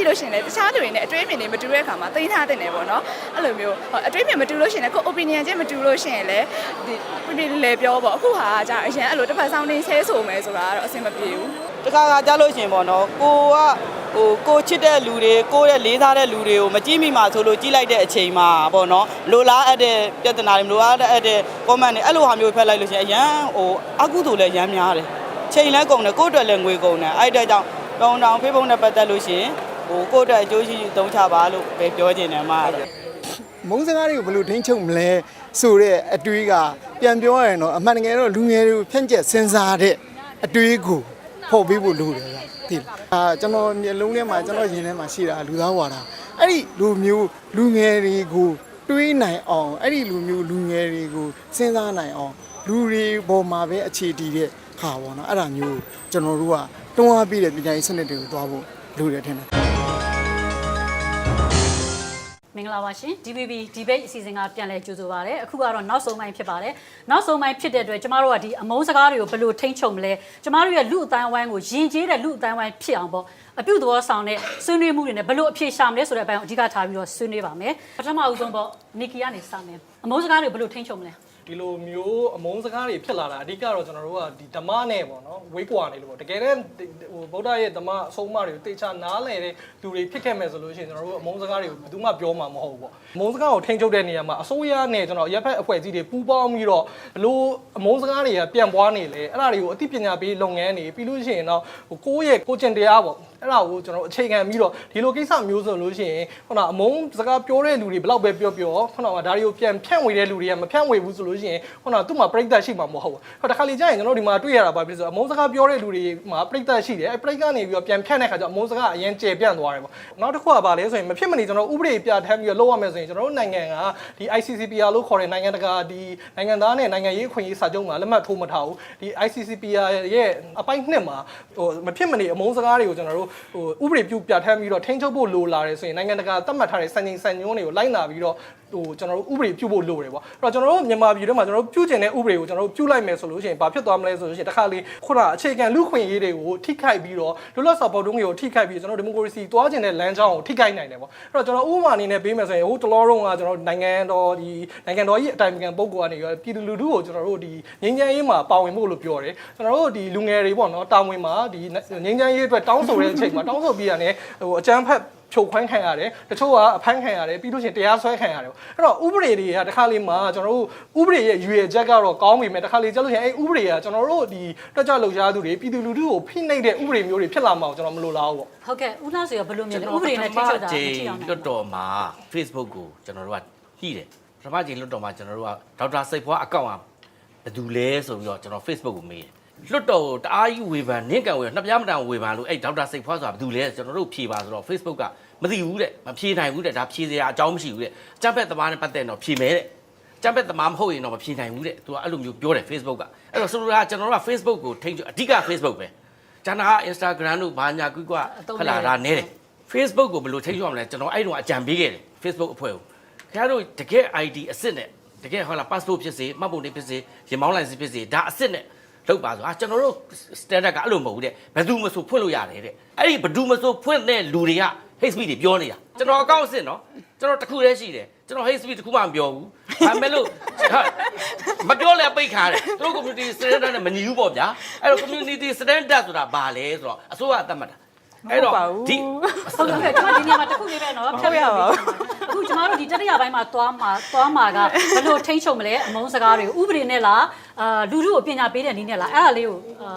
လို့ရှိရင်လည်းတခြားလူတွေနဲ့အတွေးအမြင်တွေမတူတဲ့အခါမှာသိမ်းထားတဲ့နေပေါ့နော်အဲ့လိုမျိုးအတွေးအမြင်မတူလို့ရှိရင်လည်းကိုယ့် opinion ချင်းမတူလို့ရှိရင်လည်းဒီပြပြလေပြောပေါ့အခုဟာကြာအရင်အဲ့လိုတစ်ဖက်ဆောင်နေဆဲဆိုမယ်ဆိုတာကတော့အဆင်မပြေဘူးတခါကြားလို့ရှိရင်ပေါ့နော်ကိုချစ်တဲ့လူတွေကိုရဲ့လေးစားတဲ့လူတွေကိုမကြည့်မိမှဆိုလို့ကြည့်လိုက်တဲ့အချိန်မှာပေါ့နော်လိုလားအပ်တဲ့ပြဿနာတွေမလိုလားအပ်တဲ့ comment တွေအဲ့လိုဟာမျိုးဖက်လိုက်လို့ရှိရင်အရန်အကုသိုလ်လည်းရမ်းများတယ်ချိန်လည်းကုန်တယ်ကိုယ့်အတွက်လည်းငွေကုန်တယ်အဲ့တဲ့ကြောင့်တောင်း Facebook နဲ့ပတ်သက်လို့ရှိရင်ကိုယ့်အတွက်အကျိုးရှိရှိသုံးချပါလို့ပဲပြောချင်တယ်မှာမုန်းစကားတွေကိုဘယ်လိုထိန်းချုပ်မလဲဆိုတဲ့အတွေးကပြန်ပြောရရင်တော့အမှန်တကယ်တော့လူငယ်တွေကိုဖြန့်ကျက်စဉ်းစားတဲ့အတွေးကိုဖော်ပေးဖို့လိုတယ်သိလားကျွန်တော်မျက်လုံးထဲမှာကျွန်တော်ရင်ထဲမှာရှိတာလူသားဝါဒအဲ့ဒီလူမျိုးလူငယ်တွေကိုတွေးနိုင်အောင်အဲ့ဒီလူမျိုးလူငယ်တွေကိုစဉ်းစားနိုင်အောင်လူတွေပေါ်မှာပဲအခြေတည်တဲ့ခါပေါ့နော်အဲ့ဒါမျိုးကျွန်တော်တို့ကတွန်းအားပေးတဲ့ပညာရေးစနစ်တွေကိုသွားဖို့လိုတယ်ထင်တယ်မင်္ဂလာပါရှင် DBB debate အစီအစဉ်ကပြန်လည်ကြိုဆိုပါရစေအခုကတော့နောက်ဆုံးပိုင်းဖြစ်ပါတယ်နောက်ဆုံးပိုင်းဖြစ်တဲ့အတွက်ကျမတို့ကဒီအမုန်းစကားတွေကိုဘယ်လိုထိန်းချုပ်မလဲကျမတို့ရဲ့လူအတိုင်းဝိုင်းကိုယဉ်ကျေးတဲ့လူအတိုင်းဝိုင်းဖြစ်အောင်ပေါ့အပြုသဘောဆောင်တဲ့ဆွေးနွေးမှုတွေနဲ့ဘယ်လိုအဖြေရှာမလဲဆိုတဲ့အပိုင်းကိုအဓိကထားပြီးတော့ဆွေးနွေးပါမယ်ပထမအဦးဆုံးပေါ့နီကီကနေစမယ်အမုန်းစကားတွေကိုဘယ်လိုထိန်းချုပ်မလဲဒီလိုမျိုးအမုန်းစကားတွေဖြစ်လာတာအဓိကတော့ကျွန်တော်တို့ကဒီဓမ္မနဲ့ပေါ့နော်ဝေးကွာနေလို့ပေါ့တကယ်တမ်းဟိုဗုဒ္ဓရဲ့ဓမ္မအဆုံးအမတွေကိုတေချာနားလည်တဲ့သူတွေဖြစ်ခဲ့မယ်ဆိုလို့ရှိရင်ကျွန်တော်တို့အမုန်းစကားတွေကိုဘယ်သူမှပြောမှာမဟုတ်ဘူးပေါ့အမုန်းစကားကိုထိန်းချုပ်တဲ့နေရာမှာအစိုးရနဲ့ကျွန်တော်ရပ်ဖက်အဖွဲ့အစည်းတွေပူးပေါင်းပြီးတော့ဘလို့အမုန်းစကားတွေကပြန့်ပွားနေလေအဲ့ဒါတွေကိုအသိပညာပေးလုပ်ငန်းတွေပြီးလို့ရှိရင်တော့ဟိုကိုယ့်ရဲ့ကိုကျင့်တရားပေါ့အဲ့ဒါကိုကျွန်တော်အခြေခံပြီးတော့ဒီလိုကိစ္စမျိုးဆိုလို့ရှိရင်ခုနအမုန်းစကားပြောတဲ့လူတွေဘယ်လောက်ပဲပြောခုနကဒါတွေကိုပြန်ဖြန့်ဝေတဲ့လူတွေကမဖြန့်ဝေဘူးဆိုလို့ရှိရင်ခုနသူ့မှာပြိတ္တရှိမှာမဟုတ်ဘူးတခါလေကြာရင်ကျွန်တော်ဒီမှာတွေ့ရတာပါပြီဆိုအမုန်းစကားပြောတဲ့လူတွေမှာပြိတ္တရှိတယ်အဲ့ပြိတ္တကနေပြီးတော့ပြန်ဖြန့်တဲ့ခါကျအမုန်းစကားအရင်ကျေပြန့်သွားတယ်ပေါ့နောက်တစ်ခုကပါလဲဆိုရင်မဖြစ်မနေကျွန်တော်ဥပဒေပြဋ္ဌာန်းပြီးတော့လုပ်ရမယ်ဆိုရင်ကျွန်တော်တို့နိုင်ငံကဒီ ICCPR လို့ခေါ်တဲ့နိုင်ငံတကာဒီနိုင်ငံသားနဲ့နိုင်ငံရေးအခွင့်အရေးစာချုပ်မှာလက်မှတ်ထိုးမထားဘူးဒီ ICCPR ရဲ့အပိုင်းနှစ်မှာဟိုမဖြစ်မနေအမုန်းစကားတွေကိုကျွန်တော်တို့ဟိုဥပဒေပြုပြဋ္ဌာန်းပြီးတော့ထိန်းချုပ်ဖို့လိုလာတယ်ဆိုရင်နိုင်ငံတကာသတ်မှတ်ထားတဲ့စံချိန်စံညွှန်းတွေကိုလိုက်နာပြီးတော့ဟ ကျွန်တော်တို့ဥပဒေပြုဖို့လိုတယ်ပေါ့အဲ့တော့ကျွန်တော်တို့မြန်မာပြည်ထဲမှာကျွန်တော်တို့ပြုကျင်တဲ့ဥပဒေကိုကျွန်တော်တို့ပြုလိုက်မယ်ဆိုလို့ရှိရင်ဘာဖြစ်သွားမလဲဆိုလို့ရှိရင်တစ်ခါလေခုနအခြေခံလူခွင့်ရေးတွေကိုထိခိုက်ပြီးတော့လွတ်လပ်စွာပေါ်တွန်းကိုထိခိုက်ပြီးကျွန်တော်ဒီမိုကရေစီတွားကျင်တဲ့လမ်းကြောင်းကိုထိခိုက်နိုင်တယ်ပေါ့အဲ့တော့ကျွန်တော်ဥပမာအနေနဲ့ပေးမယ်ဆိုရင်ဟိုတလောတော့ကကျွန်တော်နိုင်ငံတော်ကြီးအတိုင်ပင်ခံပုဂ္ဂိုလ်ကနေပြည်သူလူထုကိုကျွန်တော်တို့ဒီငြိမ်းချမ်းရေးမှာပါဝင်ဖို့လို့ပြောတယ်ကျွန်တော်တို့ဒီလူငယ်တွေပေါ့နော်တာဝန်မှာဒီငြိမ်းချမ်းရေးအတွက်တောင်းဆိုတဲ့အချိန်မှာတောင်းဆိုပြီးရတယ်ဟိုအကြမ်းဖက်ဖြိုခွင်းခံရတယ်တချို့ကအဖမ်းခံရတယ်ပြီးလို့ရှိရင်တရားစွဲခံရတယ်အဲ့တော့ဥပဒေတွေကတစ်ခါလေးမှာကျွန်တော်တို့ဥပဒေရဲ့ရွေချက်ကတော့ကောင်းပြီမဲ့တစ်ခါလေးကြားလို့ရှိရင်အဲ့ဥပဒေကကျွန်တော်တို့ဒီတက်ကြွလှုပ်ရှားသူတွေပြည်သူလူထုကိုဖိနှိပ်တဲ့ဥပဒေမျိုးတွေဖြစ်လာမှာကိုကျွန်တော်မလိုလားဘူးပေါ့ဟုတ်ကဲ့ဦးလားဆိုရဘယ်လိုမျိုးလဲဥပဒေနဲ့ထိချုပ်တာမထိအောင်လွတ်တော်မှာ Facebook ကိုကျွန်တော်တို့ကညှိတယ်ပထမချိန်လွတ်တော်မှာကျွန်တော်တို့ကဒေါက်တာစိတ်ဖွားအကောင့်อ่ะဘယ်သူလဲဆိုပြီးတော့ကျွန်တော် Facebook ကိုမေးတယ်လွတ်တော်ကိုတအားကြီးဝေဖန်နင့်ကံဝေနှစ်ပြားမတန်ဝေဖန်လို့အဲ့ဒေါက်တာစိတ်ဖွားဆိုတာဘယ်သူလဲကျွန်တော်တို့ဖြေပါဆိုတော့ Facebook ကမသိဘူးတဲ့မဖြေနိုင်ဘူးတဲ့ဒါဖြေစရာအကြောင်းမရှိဘူးတဲ့ကြက်ဖက်သမားနဲ့ပတ်သက်တော့ဖြေမယ်တဲ့ကြက်ဖက်သမားမဟုတ်ရင်တော့မဖြေနိုင်ဘူးတဲ့သူကအဲ့လိုမျိုးပြောတယ် Facebook ကအဲ့တော့ဆိုလိုတာကျွန်တော်တို့က Facebook ကိုထိန်းချုပ်အဓိက Facebook ပဲကျန်တာက Instagram တို့ဘာညာကွီကွာဖလာတာနဲတယ် Facebook ကိုဘယ်လိုထိန်းချုပ်ရမလဲကျွန်တော်အဲ့တုန်းကအကြံပေးခဲ့တယ် Facebook အဖွဲ့ကိုခင်ဗျားတို့တကယ် ID အစစ်နဲ့တကယ်ဟုတ်လား passport ဖြစ်စေမှတ်ပုံတင်ဖြစ်စေရင်မောင်းလိုင်စင်ဖြစ်စေဒါအစစ်နဲ့လောက်ပါဆိုကျွန်တော်တို့ standard ကအဲ့လိုမဟုတ်ဘူးတဲ့ဘယ်သူမှဆိုဖွင့်လို့ရတယ်တဲ့အဲ့ဒီဘယ်သူမှဆိုဖွင့်တဲ့လူတွေက hate speech တွေပြောနေတာကျွန်တော်အကောင့်အစစ်နော်ကျွန်တော်တခုတည်းရှိတယ်ကျွန်တော် hate speech တခုမှမပြောဘူးဒါပေမဲ့လို့မပြောလဲပိတ်ခါတယ်သူတို့ community standard နဲ့မညီဘူးပေါ့ဗျာအဲ့တော့ community standard ဆိုတာဘာလဲဆိုတော့အစိုးရအသက်မှတ်တာအဲ့တော့ဒီဟုတ်ကဲ့ကျွန်တော်ဒီနေရာမှာတစ်ခုလေးပဲနော်ဖြတ်ပြပါအခုကျွန်တော်တို့ဒီတတိယပိုင်းမှာသွားမှာကဘယ်လိုထိန်းချုပ်မလဲအမုန်းစကားတွေဥပဒေနဲ့လားလူထုကိုပညာပေးတဲ့နည်းနဲ့လားအဲ့ဒါလေးကို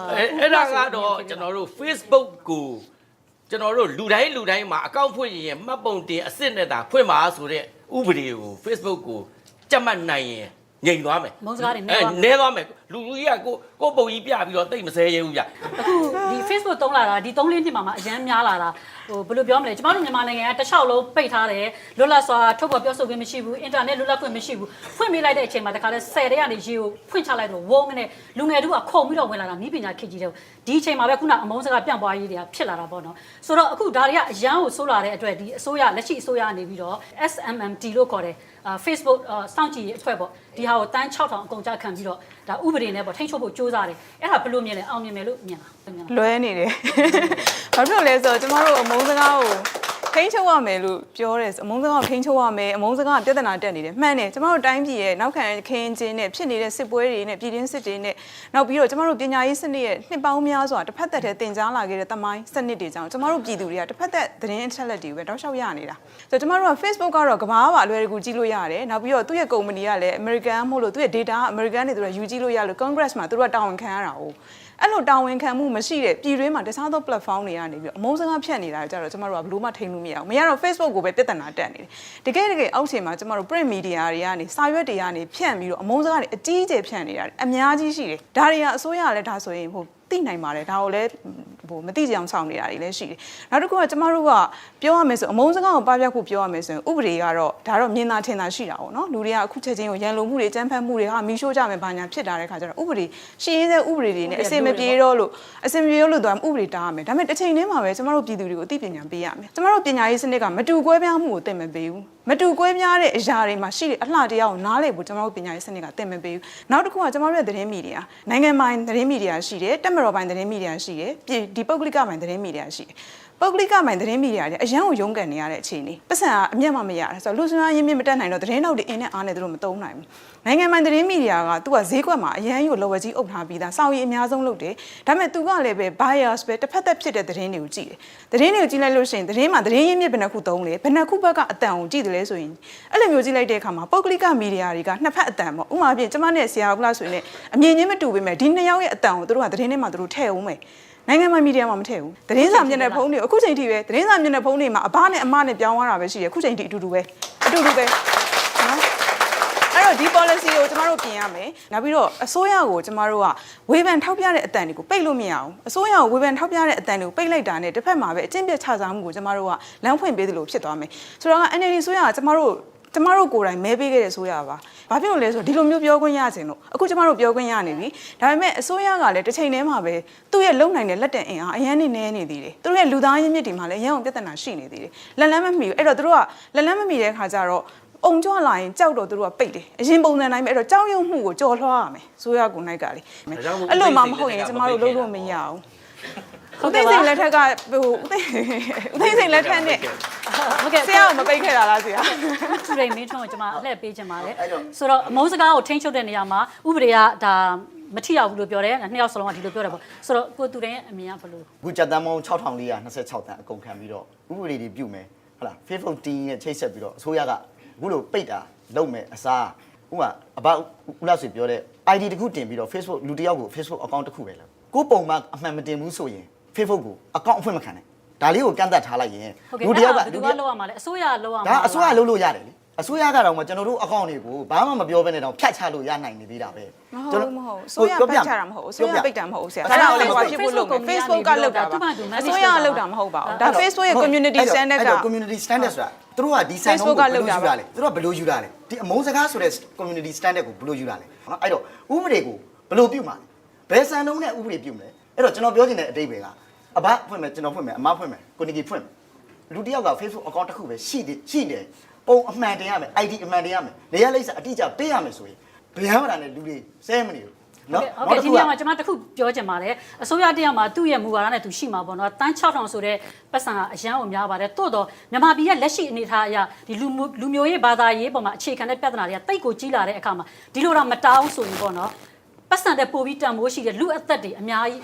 အဲ့ဒါကတော့ကျွန်တော်တို့ Facebook ကိုကျွန်တော်တို့လူတိုင်းမှာအကောင့်ဖွင့်ရင်မှတ်ပုံတင်အစစ်နဲ့သာဖွင့်ပါဆိုတဲ့ဥပဒေကို Facebook ကိုကြက်မှတ်နိုင်ရင်ငြိမ်သွားမယ်မုန်းစကားတွေနဲသွားမယ်လူကြီးကကိုပုံကြီးပြပြီးတော့တိတ်မဆဲရဲဘူးဗျအခုဒီ Facebook သုံးလာတာဒီ3-4နှစ်မှာအရန်များလာတာဟိုဘယ်လိုပြောမလဲကျမတို့မြန်မာနိုင်ငံကတစ်လျှောက်လုံးပိတ်ထားတယ်လွတ်လပ်စွာထုတ်ဖော်ပြောဆိုခွင့်မရှိဘူးအင်တာနက်လွတ်လပ်ခွင့်မရှိဘူးဖွင့်ပေးလိုက်တဲ့အချိန်မှာတခါလဲ10တဲ့ကနေရေကိုဖွင့်ချလိုက်တော့ဝုန်းနဲ့လူငယ်တို့ကခုံပြီးတော့ဝင်လာတာမိပညာခေတ်ကြီးတဲ့ဒီအချိန်မှာပဲခုနအမုန်းစကားပြန့်ပွားရေးတွေကဖြစ်လာတာပေါ့နော်ဆိုတော့အခုဒါတွေကအရန်ကိုဆိုးလာတဲ့အတွက်ဒီအစိုးရလက်ရှိအစိုးရကနေပြီးတော့ SMMT လို့ခေါ်တယ်Facebook စောင့်ကြည့်ရေးအဖွဲ့ပေါ့ဒီဟာကိုတန်း6000အကုန်ကြခံပြီးတော့ဒါဥပဒေနဲ့ပေါ့ထိန်းချုပ်ဖို့စ조사တယ်အဲ့ဒါဘယ်လိုမြင်လဲအောင်မြင်မယ်လို့မြင်လားလွဲနေတယ်ဘာဖြစ်လို့လဲဆိုတော့ကျမတို့အမုန်းစကားကိုထိန်းချုပ်ရမယ်လို့ပြောတယ်အမုန်းစကားကိုထိန်းချုပ်ရမယ်အမုန်းစကားကပြဿနာတက်နေတယ်မှန်တယ်ကျမတို့တိုင်းပြည်ရဲ့နောက်ခံခင်းချင်းနဲ့ဖြစ်နေတဲ့စစ်ပွဲတွေနဲ့ပြည်တွင်းစစ်တွေနဲ့နောက်ပြီးတော့ကျမတို့ပညာရေးစနစ်ရဲ့နှစ်ပေါင်းများစွာတစ်ဖက်သက်တည်းတင်ကြားလာခဲ့တဲ့သမိုင်းစနစ်တွေကြောင့်ကျမတို့ပြည်သူတွေကတစ်ဖက်သက်သတင်းအချက်အလက်တွေပဲတောက်လျှောက်ရနေတာဆိုတော့ကျမတို့က Facebook ကတော့ကမ္ဘာပါအလွယ်တကူကြည့်လို့ရတယ်နောက်ပြီးတော့သူ့ရဲ့ကုမ္ပဏီကလည်း American မို့လို့သူ့ရဲ့ data က American တွေသူကယူကြည့်လို့ရလို့ Congress မှာသူတို့ကတာဝန်ခံရတာ哦အဲ့လိုတာဝန်ခံမှုမရှိတဲ့ပြည်တွင်းမှာတခြားသော platform တွေကနေပြီးအမုန်းစကားဖြတ်နေတာကြတော့ကျမတို့ကဘယ်လို့မှထိန်းလို့မရဘူးမရတော့ Facebook ကိုပဲပြဿနာတက်နေတယ်တကယ်အောက်ခြေမှာကျမတို့ print media တွေကနေစာရွက်တွေကနေဖြန့်ပြီးတော့အမုန်းစကားတွေအကြီးအကျယ်ဖြန့်နေတာအများကြီးရှိတယ်ဒါတွေကအစိုးရလည်းဒါဆိုရင်သိနိုင်ပါတယ်ဒါကိုလည်းမသိကြအောင်ဆောင်နေတာတွေလည်းရှိတယ်နောက်တစ်ခုကကျမတို့ကပြောရမယ်ဆိုအမုန်းစကားကိုပပျောက်ဖို့ပြောရမယ်ဆိုရင်ဥပဒေကတော့ဒါတော့မြင်သာထင်သာရှိတာပေါ့နော်လူတွေကအခုချက်ချင်းကိုရန်လိုမှုတွေကြမ်းဖက်မှုတွေဟာမီးရှို့ကြမယ်ဘာညာဖြစ်တာတဲ့ခါကျတော့ဥပဒေရှင်းရင်းတဲ့ဥပဒေတွေနဲ့အစင်မပြေတော့လို့သွားဥပဒေတားရမယ်ဒါပေမဲ့တစ်ချိန်တည်းမှာပဲကျမတို့ပြည်သူတွေကိုအသိပညာပေးရမယ်ကျမတို့ပညာရေးစနစ်ကမတူကွဲပြားမှုကိုသင်မပေးဘူးမတူကွဲပြားတဲ့အရာတွေမှာရှိတဲ့အလှတရားကိုနားလည်ဖို့ကျမတို့ပညာရေးစနစ်ကသင်မပေးဘူးနောက်တစ်ခုကကျမတို့ရဲ့သတင်းမီဒီယာနိုင်ငံပိုင်သတင်းမီဒီယာရှိတယ်တက်မတော်ပိုင်သတင်းမီဒီယာရှိတယ်ဒီပုဂ္ဂလိကပိုင်သတင်းမီဒီယာရှိတယ်ပုဂ္ဂလိကပိုင်သတင်းမီဒီယာတွေအရန်ကိုရုန်းကန်နေရတဲ့အခြေအနေပတ်စံကအမျက်မှမရဘူးဆိုတော့လူစွမ်းအားရင်းမြစ်မတက်နိုင်တော့သတင်းတောက်တွေအင်းနဲ့အားနဲ့သူတို့မသုံးနိုင်ဘူးနိုင်ငံပိုင်သတင်းမီဒီယာကသူကဈေးကွက်မှာအရန်ကိုလော်ဝဲကြီးအုပ်ထားပြီးသားစောင့်ရည်အများဆုံးလုပ်တယ်ဒါပေမဲ့သူကလည်းပဲ bias ပဲတစ်ဖက်သက်ဖြစ်တဲ့သတင်းတွေကိုကြည့်တယ်သတင်းတွေကိုကြည့်လိုက်လို့ရှိရင်သတင်းမှာသတင်းရင်းမြစ်ဘယ်နှခုသုံးလဲဘယ်နှခုဘက်ကအတန်ကိုကြည့်တယ်လဲဆိုရင်အဲ့လိုမျိုးကြည့်လိုက်တဲ့အခါမှာပုဂ္ဂလိကမီဒီယာတွေကနှစ်ဖက်အတန်ပေါ့ဥပမာပြင်ကျမနဲ့ဆရာကလားဆိုရင်အမြင်ချင်းမတူပေမဲ့ဒီနှစ်ယောက်ရဲ့အတန်ကိုသူတို့ကသတင်းထဲမှာသူတို့ထည့်အောင်မယ်နိုင်ငံမှာမီဒီယာမှာမထည့်ဘူးသတင်းစာမျက်နှာဖုံးတွေအခုချိန်ထိပဲသတင်းစာမျက်နှာဖုံးတွေမှာအဘနဲ့အမနဲ့ပြောင်းသွားတာပဲရှိတယ်အခုချိန်ထိအတူတူပဲနော်အဲ့တော့ဒီ policy ကိုကျမတို့ပြင်ရမယ်နောက်ပြီးတော့အစိုးရကိုကျမတို့ကဝေဖန်ထောက်ပြတဲ့အတန်တွေကိုပိတ်လို့မရအောင်အစိုးရကိုဝေဖန်ထောက်ပြတဲ့အတန်တွေကိုပိတ်လိုက်တာနဲ့တစ်ဖက်မှာပဲအကျင့်ပြတ်ချစားမှုကိုကျမတို့ကလမ်းဖွင့်ပေးသလိုဖြစ်သွားမယ်ဆိုတော့ NLD ဆိုရကကျမတို့ကိုယ်တိုင်မဲပေးခဲ့တဲ့ဆိုရပါဘာဖြစ်လို့လဲဆိုတော့ဒီလိုမျိုးပြောခွင့်ရခြင်းလို့အခုကျမတို့ပြောခွင့်ရနေပြီဒါပေမဲ့အစိုးရကလည်းတစ်ချိန်တည်းမှာပဲသူ့ရဲ့လုံနိုင်တဲ့လက်တံအင်အားအရန်နေနေသေးတယ်သူတို့ရဲ့လူသားရင်းမြစ်တွေမှာလည်းအရန်အောင်ပြဿနာရှိနေသေးတယ်လက်လန်းမမီဘူးအဲ့တော့သူတို့ကလက်လန်းမမီတဲ့ခါကျတော့ အုံကြွလာရင်ကြောက်တော့သူတို့ကပိတ်တယ်အရင်ပုံစံတိုင်းပဲအဲ့တော့ကြောက်ရွံ့မှုကိုကြော်လွှားရမယ်ဆိုရကူနိုင်ကလေအဲ့လိုမှမဟုတ်ရင်ကျမတို့လုပ်လို့မရဘူးဟုတ်ကဲ့စိန်လက်ထက်ကဟိုဦးသိန်းစိန်လက်ထက်နဲ့ဟုတ်ကဲ့ဆရာကမပိတ်ခဲ့တာလားဆရာသူရိမ်မင်းထွန်းကိုကျွန်မအလှည့်ပေးချင်ပါတယ်ဆိုတော့အမုန်းစကားကိုထိန်းချုပ်တဲ့နေရာမှာဥပဒေကဒါမထိရောက်ဘူးလို့ပြောတယ်နှစ်ယောက်စလုံးကဒီလိုပြောတယ်ပေါ့ဆိုတော့ကိုသူရင်အမြင်ကဘယ်လိုအခုကြက်တမ်းပေါင်း6426တန်းအကုန်ခံပြီးတော့ဥပဒေတွေပြုမယ်ဟုတ်လား Facebook တင်းနဲ့ချိတ်ဆက်ပြီးတော့အစိုးရကအခုလိုပိတ်တာလုပ်မယ်အစားဥပမာအဘဦးလာဆွေပြောတဲ့ ID တခုတင်ပြီးတော့ Facebook လူတစ်ယောက်ကို Facebook account တစ်ခုပဲလားကိုပုံမှန်အမှန်မတင်ဘူးဆိုရင် Facebook ကို account အဖွင့်မခံနဲ့ဒါလေးကိုကန့်သတ်ထားလိုက်ရင်လူတစ်ယောက်ကလူကလောက်ရမှာလေအစိုးရလောက်ရမှာဒါအစိုးရလုပ်လို့ရတယ်လေအစိုးရကတော့မှကျွန်တော်တို့ account တွေကိုဘာမှမပြောဘဲနဲ့တော့ဖြတ်ချလို့ရနိုင်နေသေးတာပဲကျွန်တော်မဟုတ်အစိုးရပိတ်ချတာမဟုတ်အစိုးရပိတ်တာမဟုတ်ဆရာဒါတော့လည်းဘာဖြစ်ဖို့လုပ်လဲ Facebook ကလုပ်တာပါအစိုးရကလုပ်တာမဟုတ်ပါဘူးဒါ Facebook ရဲ့ community standard က community standard ဆိုတာသူတို့ကဒီ standard ကိုဘယ်လိုယူတာလဲသူတို့ကဘယ်လိုယူတာလဲဒီအမုန်းစကားဆိုတဲ့ community standard ကိုဘယ်လိုယူတာလဲနော်အဲ့တော့ဥပဒေကိုဘယ်လိုပြုမှာလဲဘယ်စံနှုန်းနဲ့ဥပဒေပြုမလဲအဲ့တော့ကျွန်တော်ပြောချင်တဲ့အတိတ်ပဲကအဘဖွင့်မယ်ကျွန်တော်ဖွင့်မယ်အမဖွင့်မယ်ကိုနီကီဖွင့်မယ်လူတစ်ယောက်က Facebook account တစ်ခုပဲရှိတယ်ပုံအမှန်တင်ရမယ် ID အမှန်တင်ရမယ်နေရာလိပ်စာအတိအကျပေးရမယ်ဆိုရင်ဗျမ်းမတာနဲ့လူတွေဆဲမနေဘူးနော်ဟုတ်ကဲ့ဒီနေရာမှာကျွန်မတခုပြောချင်ပါတယ်အစိုးရတရားမှာသူ့ရဲ့မူဝါဒနဲ့သူရှိမှာပေါ့နော်တန်း6000ဆိုတဲ့ပတ်စံကအရန်ကိုများပါတယ်တိုးတော့မြန်မာပြည်ရဲ့လက်ရှိအနေအထားအရဒီလူမျိုးရေးဘာသာရေးပေါ်မှာအခြေခံတဲ့ပြဿနာတွေကတိတ်ကိုကြီးလာတဲ့အခါမှာဒီလိုတော့မတောင်းဆိုရင်ပေါ့နော်ပတ်စံတဲ့ပို့ပြီးတန်ဖိုးရှိတဲ့လူအသက်တွေအများကြီ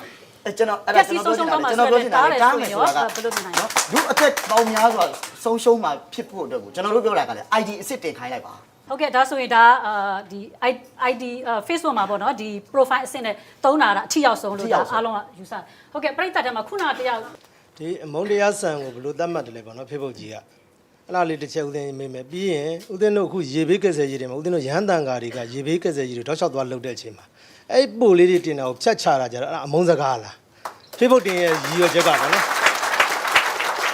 းကျွန်တော်ပြောချင်တာကားမယ်ဆိုတာကလူအသက်ပေါင်းများစွာဆုံးရှုံးမှာဖြစ်ဖို့အတွက်ကိုကျွန်တော်တို့ပြောတာကလည်း ID အစ်စ်တင်ခိုင်းလိုက်ပါဟုတ်ကဲ့ဒါဆိုရင်ဒါဒီ ID Facebook မှာပေါ့နော်ဒီ profile အဆင့်နဲ့တုံးတာအထီရောက်ဆုံးလို့ဒါအားလုံးကယူဆဟုတ်ကဲ့ပြိတ္တထဲမှာခုနတယောက်ဒီအမုန်းတရားဆန်ကိုဘယ်လိုသတ်မှတ်တယ်လဲပေါ့နော် Facebook ကြီးကအဲ့လားလေးတစ်ချက်ဦးသိန်းမေးမယ်ပြီးရင်ဦးသိန်းတို့အခုရေဘေးကက်ဆယ်ကြီးတွေမှာဦးသိန်းတို့ရဟန်းတန်ဃာတွေကရေဘေးကက်ဆယ်ကြီးတွေတောက်လျှောက်သွားလှုပ်တဲ့အချိန်မှာအဲ့ပို့လေးတွေတင်တာကိုဖြတ်ချတာကြတော့အဲ့အမုန်းစကားလား Facebook တင်ရဲ့ရည်ရွယ်ချက်ကပေါ့နော်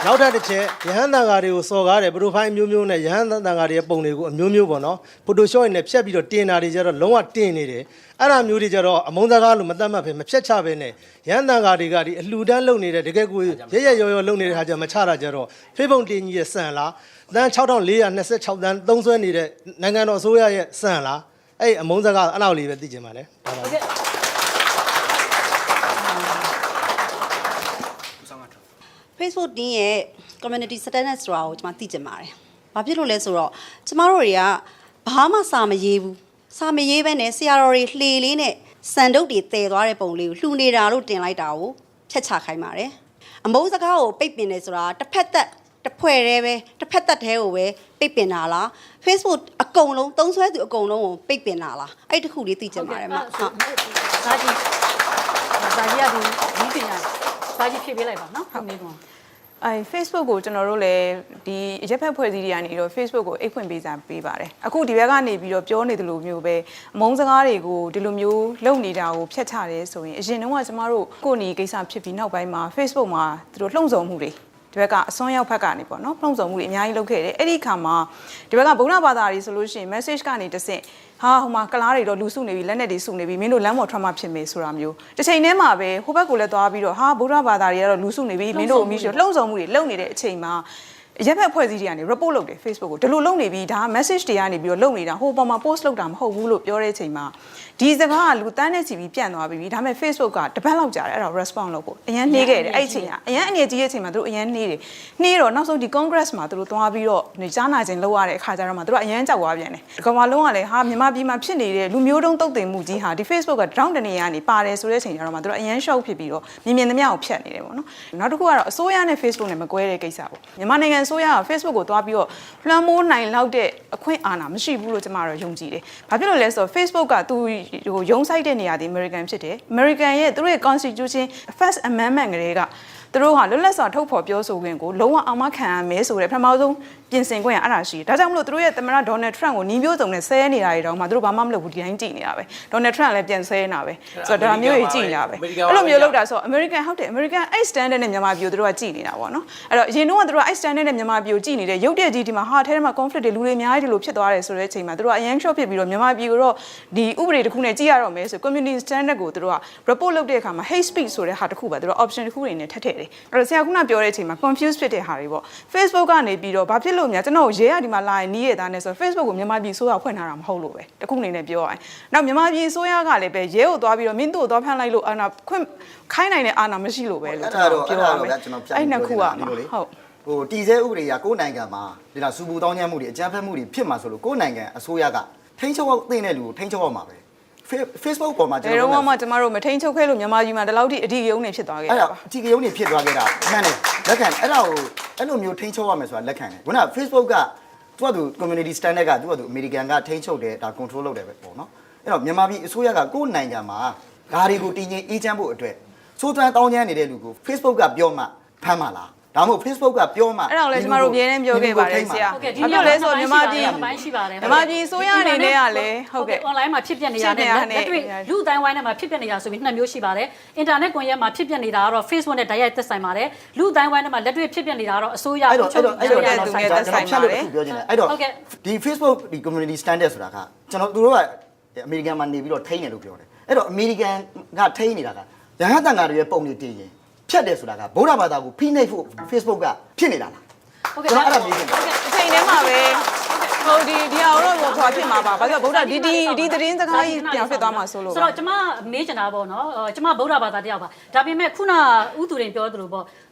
နောက်ထပ်တစ်ချက်ရဟန်းတန်ဃာတွေကိုစော်ကားတယ် profile မျိုးမျိုးနဲ့ရဟန်းတန်ဃာတွေရဲ့ပုံတွေကိုအမျိုးမျိုးပေါ့နော် Photoshop နဲ့ဖြတ်ပြီးတော့တင်တာတွေကြတော့လုံးဝတင်နေတယ်အဲ့ဒါမျိုးတွေကြတော့အမုန်းစကားလို့မသတ်မှတ်ပဲမဖြတ်ချပဲနဲ့ရဟန်းတန်ဃာတွေကဒီအလှူဒန်းလုပ်နေတဲ့တကယ်ကိုရရရော်ရော်လုပ်နေတဲ့ဟာကြမချတာကြတော့ Facebook တင်ကြီးရဲ့စံလားတန်း6426တန်းသုံးစွဲနေတဲ့နိုင်ငံတော်အစိုးရရဲ့စံလားအဲ့အမုန်းစကားအဲ့လောက်လေးပဲသိချင်ပါလေဟုတ်ကဲ့Facebook တင်းရဲ့ community standard ဆိုတာကိုကျွန်မသိချင်ပါတယ်။ဘာဖြစ်လို့လဲဆိုတော့ကျမတို့တွေကဘာမှစာမရေးဘူး။စာမရေးဘဲနဲ့ဆရာတော်တွေလှေလေးနဲ့စံတုပ်တွေတည်သွားတဲ့ပုံလေးကိုလှူနေတာလို့တင်လိုက်တာကိုဖြတ်ချခိုင်းပါတယ်။အမုန်းစကားကိုပိတ်ပင်နေဆိုတာတစ်ဖက်သက်တစ်ဖွဲ့တည်းပဲတစ်ဖက်သက်တည်းကိုပဲပိတ်ပင်တာလား Facebook အကုန်လုံးသုံးစွဲသူအကုန်လုံးကိုပိတ်ပင်တာလားအဲ့တခုလေးသိချင်ပါတယ်မဟုတ်ဒါကြီးကဒီပညာစာကြီးဖြည့်ပေးလိုက်ပါနော်ဟုတ်ပြီကောFacebook ကိုကျွန်တော်တို့လည်းဒီရက်ဖက်ဖွဲ့စည်းတွေကနေတော့ Facebook ကိုအိတ်ဖွင့်ပေးစာပေးပါတယ်အခုဒီဘက်ကနေပြီးတော့ပြောနေတယ်လို့မျိုးပဲအမုန်းစကားတွေကိုဒီလိုမျိုးလုပ်နေတာကိုဖျက်ချတယ်ဆိုရင်အရင်တုန်းကကျမတို့ကိုနီကိစ္စဖြစ်ပြီးနောက်ပိုင်းမှာ Facebook မှာသူတို့လှုံ့ဆော်မှုတွေဒီဘက်ကအစွန်းရောက်ဖက်ကနေပေါ့နော်လှုံ့ဆော်မှုတွေအများကြီးလုပ်ခဲ့တယ်အဲ့ဒီခါမှာဒီဘက်ကဗုဒ္ဓဘာသာတွေဆိုလို့ရှိရင် message ကနေတဆင့်ဟာဟိုမှာကလားတွေတော့လူစုနေပြီလက်နဲ့တွေစုနေပြီမင်းတို့လမ်းပေါ်ထွက်မှဖြစ်မယ်ဆိုတာမျိုးတစ်ချိန်တည်းမှာပဲဟိုဘက်ကိုလည်းသွားပြီးတော့ဟာဗုဒ္ဓဘာသာတွေကတော့လူစုနေပြီမင်းတို့အမိရှိလှုံ့ဆော်မှုတွေလုပ်နေတဲ့အချိန်မှာရက်ဖက်ဖွဲ့စည်းတွေကနေ report လုပ်တယ် Facebook ကိုဒီလိုလုပ်နေပြီဒါ message တွေကနေပြီးတော့လုပ်နေတာဟိုပေါ်မှာ post လုပ်တာမဟုတ်ဘူးလို့ပြောတဲ့အချိန်မှာဒီစကားကလူတန်းနဲ့ချီပြီးပြန့်သွားပြီဒါပေမဲ့ Facebook ကတပတ်လောက်ကြာတယ်အဲ့တော့ response လုပ်ဖို့အရန်နှေးခဲ့တယ်အဲ့အချိန်ကအရန်အနေကြီးရဲ့အချိန်မှာသူတို့အရန်နှေးတယ်နှေးတော့နောက်ဆုံးဒီ Congress မှာသူတို့သွားပြီးတော့ကြားနာခြင်းလုပ်ရတဲ့အခါကျတော့မှသူတို့အရန်ကြောက်သွားပြန်တယ်ကမ္ဘာလုံးကလည်းဟာမြန်မာပြည်မှာဖြစ်နေတဲ့လူမျိုးတုံးတုတ်တင်မှုကြီးဟာဒီ Facebook က down တနေရကနေပါတယ်ဆိုတဲ့အချိန်ကျတော့မှသူတို့အရန် shock ဖြစ်ပြီးတော့မြင်သမျှကိုဖြတ်နေတယ်ပေါ့နော်နောက်တစ်ခုကတော့အစိုးရနဲ့ Facebook နဲ့မကွဲတဲ့ကိစ္စပေါ့မြန်မာနိုင်ငံအစိုးရက Facebook ကိုသွားပြီးတော့လွှမ်းမိုးနိုင်လောက်တဲ့အခွင့်အာဏာမရှိဘူးလို့ကျွန်မတို့ယုံကြည်တယ်။ဘာဖြစ်လို့လဲဆိုတော့ Facebook ကသူဟိုရုံးဆိုင်တဲ့နေရာဒီ American ဖြစ်တယ်။ American ရဲ့သူတို့ရဲ့ Constitution First Amendment ကလေးကသူတို့ဟာလွတ်လပ်စွာထုတ်ဖော်ပြောဆိုခွင့်ကိုလုံးဝအောင်မခံရမယ်ဆိုတဲ့ပထမဆုံးပြင်ဆင်ခွင့်ရအဲ့ဒါရှိတယ်။ဒါကြောင့်မလို့သူတို့ရဲ့သမ္မတ Donald Trump ကိုညီမျိုးစုံနဲ့ဆဲနေတာတွေတောင်မှသူတို့ဘာမှမလုပ်ဘူးဒီတိုင်းကြည့်နေတာပဲ။ Donald Trump လည်းပြန်ဆဲနေတာပဲ။ဆိုတော့ဒါမျိုးကြီးကြည့်နေတာပဲ။အဲ့လိုမျိုးလုပ်တာဆိုတော့ American ဟုတ်တယ် American အဲ့ standard နဲ့မြန်မာပြည်ကိုသူတို့ကကြည့်နေတာပေါ့နော်။အဲ့တော့အရင်တုန်းကသူတို့အဲ့ standard နဲ့မြန်မာပြည်ကိုကြည့်နေတဲ့ရုပ်တရက်ကြီးဒီမှာဟာထဲထဲမှာ conflict တွေလူတွေအများကြီးဒီလိုဖြစ်သွားတယ်ဆိုတဲ့အချိန်မှာသူတို့ကအရန် short ဖြစ်ပြီးတော့မြန်မာပြည်ကိုတော့ဒီဥပဒေတစ်ခုနဲ့ကြည့်ရတော့မယ်ဆို community standard ကိုသူတို့က report လုပ်တဲ့အခါမှာ hate speech ဆိုတဲ့ဟာတစ်ခုပဲသူတို့ option တစ်ခုတွေနဲ့ထည့်ထည့်တယ်။အဲ့တော့ဆရာခုနပြောတဲ့အချိန်မှာ confuse ဖြစ်တဲ့ဟာတွေပေါ့ Facebook ကနေပြီးတော့ဘာဖြစ်လို့ လို့များကျွန်တော်ရဲရဒီမှာလာရင်နီးရသားနဲ့ဆို Facebook ကိုမြန်မာပြည်ဆိုရဖွင့်ထားတာမဟုတ်လို့ပဲတခုအနေနဲ့ပြောရရင်နောက်မြန်မာပြည်ဆိုရကလည်းပဲရဲကိုသွားပြီးတော့မင်းတို့သွားဖမ်းလိုက်လို့အာနာခွင့်ခိုင်းနိုင်တဲ့အာနာမရှိလို့ပဲလို့ကျွန်တော်ပြောရမယ်အဲ့နှစ်ခုကဟုတ်ဟိုတည်ဆဲဥပဒေကကိုယ်နိုင်ငံမှာဒီလားစူပူတောင်းကျမ်းမှုတွေအကြမ်းဖက်မှုတွေဖြစ်မှာဆိုလို့ကိုယ်နိုင်ငံအစိုးရကထိန်းချုပ်အောင်သိတဲ့လူကိုထိန်းချုပ်အောင်မှာပဲ Facebook ပေါ်မှာကျွန်တော်တို့ကျမတို့မထိန်းချုပ်ခဲ့လို့မြန်မာပြည်မှာဒီလောက်ထိအဓိကရုဏ်းနေဖြစ်သွားခဲ့တာပါအဓိကရုဏ်းနေဖြစ်သွားခဲ့တာမှန်တယ်လက်ခံအဲ့ဒါကိုအဲ့လိုမျိုးထိန်းချုပ်ရမယ်ဆိုတာလက်ခံတယ်ခုန Facebook ကသူကသူ community standard ကသူကသူ American ကထိန်းချုပ်တယ်ဒါ control လုပ်တယ်ပဲပေါ့နော်အဲ့တော့မြန်မာပြည်အစိုးရကကိုယ်နိုင်ငံမှာဓာတွေကိုတည်ငြိမ်အေးချမ်းဖို့အတွက်စိုးသွမ်းတောင်းကျမ်းနေတဲ့လူကို Facebook ကပြောမှဖမ်းမှာလားဒါမှမဟုတ် Facebook ကပြောမှအဲ့တော့လေကျမတို့ပြင်းနေပြောခဲ့ပါတယ်ဆရာဟုတ်ကဲ့ဒီနေ့လဲဆိုမြန်မာပြည်ရှိပါတယ်မြန်မာပြည်ဆိုရအနေနဲ့ကလည်းဟုတ်ကဲ့ online မှာဖြစ်ပျက်နေတာနဲ့လက်တွေ့လူအတိုင်းဝိုင်းထဲမှာဖြစ်ပျက်နေတာဆိုပြီးနှစ်မျိုးရှိပါတယ် internet ကွန်ရက်မှာဖြစ်ပျက်နေတာကတော့ Facebook နဲ့တိုက်ရိုက်သက်ဆိုင်ပါတယ်လူအတိုင်းဝိုင်းထဲမှာလက်တွေ့ဖြစ်ပျက်နေတာကတော့အစိုးရအုပ်ချုပ်ရေးဆိုတဲ့သူနဲ့သက်ဆိုင်ပါတယ်ပြောချင်တယ်အဲ့တော့ဒီ Facebook ဒီ community standard ဆိုတာကကျွန်တော်တို့ကအမေရိကန်မှာနေပြီးတော့ထိန်းတယ်လို့ပြောတယ်အဲ့တော့အမေရိကန်ကထိန်းနေတာကရဟန်းတန်ဃာတွေရဲ့ပုံတွေတည်ရင်ဖြတ်တယ်ဆိုတာကဗုဒ္ဓဘာသာကိုဖိနှိပ်ဖို့ Facebook ကဖြစ်နေတာလားဟုတ်ကဲ့အဲ့ဒါမေးချင်တယ်အချိန်ထဲမှာပဲဟိုဒီဟာတော့ဘာဖြစ်မှာပါဘာလို့ဗုဒ္ဓဒီသတင်းစကားကြီးပြန်ဖြစ်သွားမှာဆိုလို့ဆိုတော့ကျမမေးချင်တာပေါ့နော်ကျမဗုဒ္ဓဘာသာတယောက်ပါဒါပေမဲ့ခုနဥသူရင်ပြောသလိုပေါ့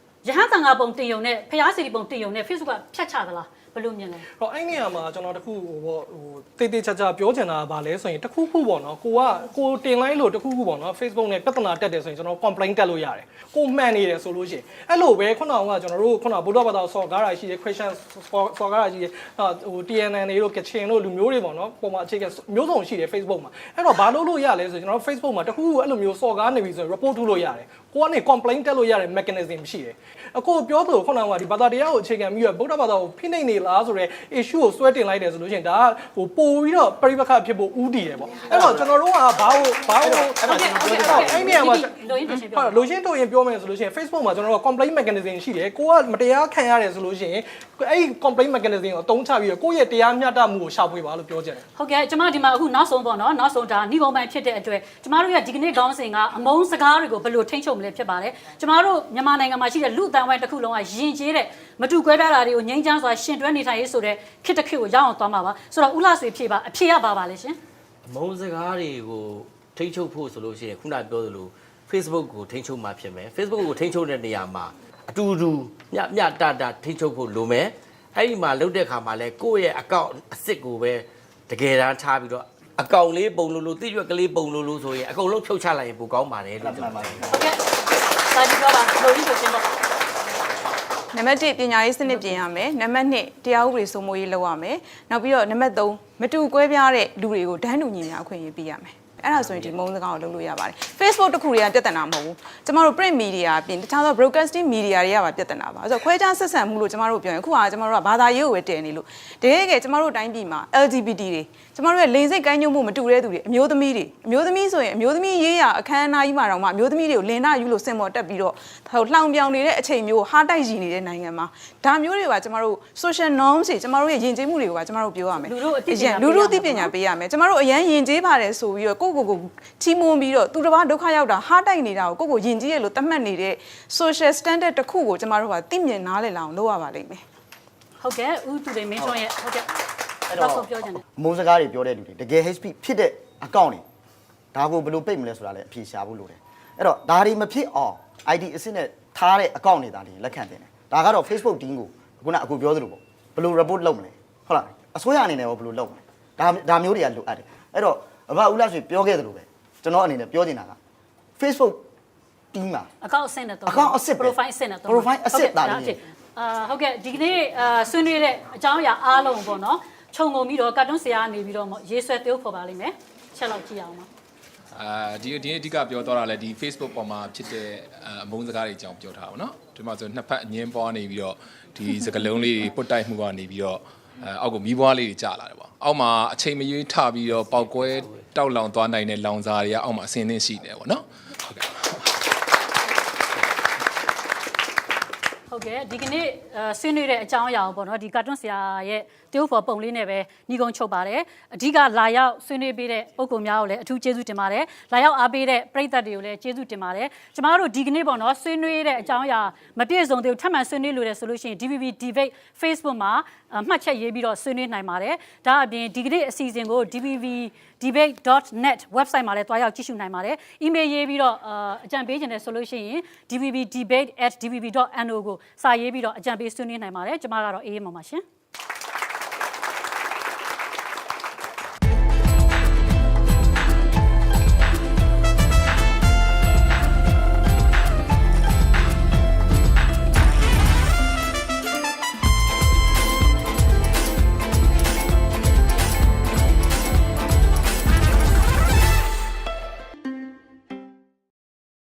ရဟန်းတန်ဃာပုံတင်ယုံနဲ့ဖျားစီပုံတင်ယုံနဲ့ Facebook ကဖြတ်ချသလားဘယ်လိုမြင်လဲဟောအဲ့နေရာမှာကျွန်တော်တခုဟိုတေးသေးချာချာပြောချင်တာကဘာလဲဆိုရင်တခုခုပေါ့နော်ကိုတင်လိုက်လို့တခုခုပေါ့နော် Facebook နဲ့ပြဿနာတက်တယ်ဆိုရင်ကျွန်တော် complaint တက်လို့ရတယ်ကိုမှန်နေတယ်ဆိုလို့ရှိရင်အဲ့လိုပဲခုနကကျွန်တော်တို့ခုနဗုဒ္ဓဘာသာဆော်ကားတာရှိတယ် Christian ဆော်ကားတာရှိတယ်ဟို TNN တွေတို့ Kitchen တို့လူမျိုးတွေပေါ့နော်ပုံမှန်အခြေခံမျိုးစုံရှိတယ် Facebook မှာအဲ့တော့ဘာလို့လို့ရလဲဆိုကျွန်တော် Facebook မှာတခုခုအဲ့လိုမျိုးဆော်ကားနေပြီဆိုရင် report ထုတ်လို့ရတယ်ကိုကနေ complaint တက်လို့ရတဲ့ mechanism ရှိတယ်အခုပြောသလိုခုနကဒီဘာသာတရားကိုအခြေခံပြီးတော့ဗုဒ္ဓဘာသာကိုဖိနှိပ်နေလားဆိုတော့ issue ကိုဆွဲတင်လိုက်တယ်ဆိုလို့ရှိရင်ဒါကဟိုပို့ပြီးတော့ပြိပခဖြစ်ဖို့ဥတီတယ်ပေါ့အဲ့တော့ကျွန်တော်တို့ကဘာလို့အဲ့နေရာမှာလိုရှင်းတို့ရင်ပြောမယ်ဆိုလို့ရှိရင် Facebook မှာကျွန်တော်တို့ complaint mechanism ရှိတယ်ကိုကမတရားခံရတယ်ဆိုလို့ရှိရင်အဲ့ complaint mechanism ကိုအသုံးချပြီးတော့ကိုယ့်ရဲ့တရားမျှတမှုကိုရှာဖွေပါလို့ပြောချင်တယ်ဟုတ်ကဲ့ကျွန်မဒီမှာအခုနောက်ဆုံးပေါ့နော်နောက်ဆုံးဒါဏိဂုံပိုင်းဖြစ်တဲ့အတွက်ကျွန်တော်တို့ရဲ့ဒီကနေ့ခေါင်းစဉ်ကအမုန်းစကားတွေကိုဘယ်လိုထိန်းချုပ်မလဲဖြစ်ပါတယ်ကျွန်တော်တို့မြန်မာနိုင်ငံမှာရှိတဲ့လူအတိုင်းဝိုင်းတစ်ခုလုံးကယဉ်ကျေးတဲ့မတူကွဲပြားတာတွေကိုငြိမ်းချမ်းစွာရှင်တွဲနေထိုင်ရေးဆိုတဲ့ခေတ်တစ်ခေတ်ကိုရောက်အောင်သွားမှာပါဆိုတော့ဥလာဆွေဖြေပါအဖြေရပါလဲရှင်အမုန်းစကားတွေကိုထိန်းချုပ်ဖို့ဆိုလို့ရှိရင်ခုနပြောသလို Facebook ကိုထိန်းချုပ်မှဖြစ်မယ် Facebook ကိုထိန်းချုပ်တဲ့နေရာမှာအတူတူမျှတထိန်းချုပ်ဖို့လိုမယ်အဲ့ဒီမှာလုပ်တဲ့ခါမှာလဲကိုယ့်ရဲ့အကောင့်အစ်စ်ကိုပဲတကယ်တမ်းထားပြီးတော့အကောင့်လေးပုံလို့တိရွက်ကလေးပုံလို့ဆိုရင်အကုန်လုံးဖြုတ်ချလိုက်ရင်ပိုကောင်းပါတယ်လို့ပြောပါတယ်ဟုတ်ကဲ့စာကြည့်တော့ပါလိုရင်းဆိုရှင်ပေါ့နံပါတ်1ပညာရေးစနစ်ပြင်ရမယ်နံပါတ်2တရားဥပဒေစိုးမိုးရေးလုပ်ရမယ်နောက်ပြီးတော့နံပါတ်3မတူကွဲပြားတဲ့လူတွေကိုတန်းတူညီမျှအခွင့်အရေးပေးရမယ်အဲ့ဒါဆိုရင်ဒီမုံစကားကိုလုပ်လို့ရပါတယ် Facebook တခုတည်းကပြဿနာမဟုတ်ဘူးကျမတို့ print media ပြင်တခြားသော broadcasting media တွေကပါပြဿနာပါအဲ့တော့ခွဲခြားဆက်ဆံမှုလို့ကျမတို့ပြောရင်အခုကကျမတို့ကဘာသာရေးကိုပဲတည်နေလို့တကယ်ကျမတို့တိုင်းပြည်မှာ LGBT တွေကျမတို့ရဲ့လိင်စိတ်ကိုင်းညွှတ်မှုမတူတဲ့သူတွေအမျိုးသမီးဆိုရင်အမျိုးသမီးရေးရအခမ်းအနားကြီးမှာတော့မှအမျိုးသမီးတွေကိုလင်နာယူလို့စင်ပေါ်တက်ပြီးတော့လှောင်ပြောင်နေတဲ့အချိန်မျိုးဟာတိုက်ရည်နေတဲ့နိုင်ငံမှာဒါမျိုးတွေကကျမတို့ social norms တွေကျမတို့ရဲ့ယဉ်ကျေးမှုတွေကကျမတို့ပြောရမယ်လူတို့အသိပညာပေးရမယ်ကျမတို့အရန်ယဉ်ကျေးပါတယ်ဆိုပြီးတော့ကိုချီးမွမ်းပြီးတော့သူတစ်ပါးဒုက္ခရောက်တာဟာတိုက်နေတာကိုကိုယဉ်ကျေးရလို့သတ်မှတ်နေတဲ့ social standard တစ်ခုကိုကျမတို့ကသိမြင်နားလည်လာအောင်လုပ်ရပါလိမ့်မယ်ဟုတ်ကဲ့ဥတူတွေမင်းချွန်ရဲ့ဟုတ်ကဲ့အဲ့တော့ပြောချင်တယ်မုန်းစကားတွေပြောတဲ့လူတွေတကယ် HP ဖြစ်တဲ့အကောင့်တွေဒါကိုဘယ်လိုပိတ်မလဲဆိုတာလည်းအဖြေရှာဖို့လိုတယ်အဲ့တော့ဒါတွေမဖြစ်အောင် ID အစစ်နဲ့ထားတဲ့အကောင့်တွေဒါတွေလက်ခံတင်တယ်ဒါကတော့ Facebook team ကိုခုနအခုပြောသလိုပေါ့ဘယ်လို report လုပ်မလဲဟုတ်လားအစိုးရအနေနဲ့ရောဘယ်လိုလုပ်မလဲဒါမျိုးတွေကလိုအပ်တယ်အဲ့တော့အဘဦးလာဆွေပြောခဲ့သလိုပဲကျွန်တော်အနေနဲ့ပြောချင်တာက Facebook team မှာအကောင့်အစစ်နဲ့တော့ အကောင့်အစစ် profile အစစ်နဲ့တော့ profile အစစ်တာလေဟုတ်ကဲ့ဒီကနေ့ဆွေးနွေးတဲ့အကြောင်းအရာအားလုံးပေါ့နော်ခြုံငုံပြီးတော့ကာတွန်းဆရာကနေပြီးတော့ရေးဆွဲtiêuဖော်ပါလိမ့်မယ်ချက်လောက်ကြည့်အောင်ပါဒီအဓိကပြောတော့တာလဲဒီ Facebook ပေါ်မှာဖြစ်တဲ့အမုန်းစကားတွေအကြောင်းပြောထားပါတော့ဒီမှာဆိုနှစ်ဖက်အငင်းပွားနေပြီးတော့ဒီစကလုံးလေးပုတ်တိုက်မှုကနေပြီးတော့အောက်ကမီးပွားလေးတွေကျလာတယ်ပေါ့အောက်မှာအချိန်မရွေးထပြီးတော့ပေါက်ကွဲတောက်လောင်သွားနိုင်တဲ့လောင်စာတွေကအောက်မှာအစင်းသင်းရှိနေတယ်ပေါ့နော်ဟုတ်ကဲ့ဟ ဟုတ်ကဲ့ဒီကနေ့ဆွေးနွေးတဲ့အကြောင်းအရာကိုပေါ့နော်ဒီကာတွန်းဆရာရဲ့တရုတ်ဖော်ပုံလေးနဲ့ပဲညီကုန်းချုပ်ပါတယ်အဓိကလာရောက်ဆွေးနွေးပေးတဲ့ပုံကောင်များကိုလည်းအထူးကျေးဇူးတင်ပါတယ်လာရောက်အားပေးတဲ့ပရိသတ်တွေကိုလည်းကျေးဇူးတင်ပါတယ်ကျမတို့ဒီကနေ့ပေါ့နော်ဆွေးနွေးတဲ့အကြောင်းအရာမပြည့်စုံသေးဘူးထပ်မံဆွေးနွေးလို့ရဆိုလို့ရှိရင် DVB Debate Facebook မှာမှတ်ချက်ရေးပြီးတော့ဆွေးနွေးနိုင်ပါတယ်ဒါအပြင်ဒီကနေ့အစီအစဉ်ကို dvbdebate.net website မှာလည်းတွားရောက်ကြည့်ရှုနိုင်ပါတယ် email ရေးပြီးတော့အကြံပေးခြင်းနဲ့ဆိုလို့ရှိရင် dvbdebate@dvb.no ကိုစာရေးပြီးတော့အကြံပေးဆွေးနွေးနိုင်ပါတယ်ကျွန်မကတော့အေးအေးမောင်ပါရှင်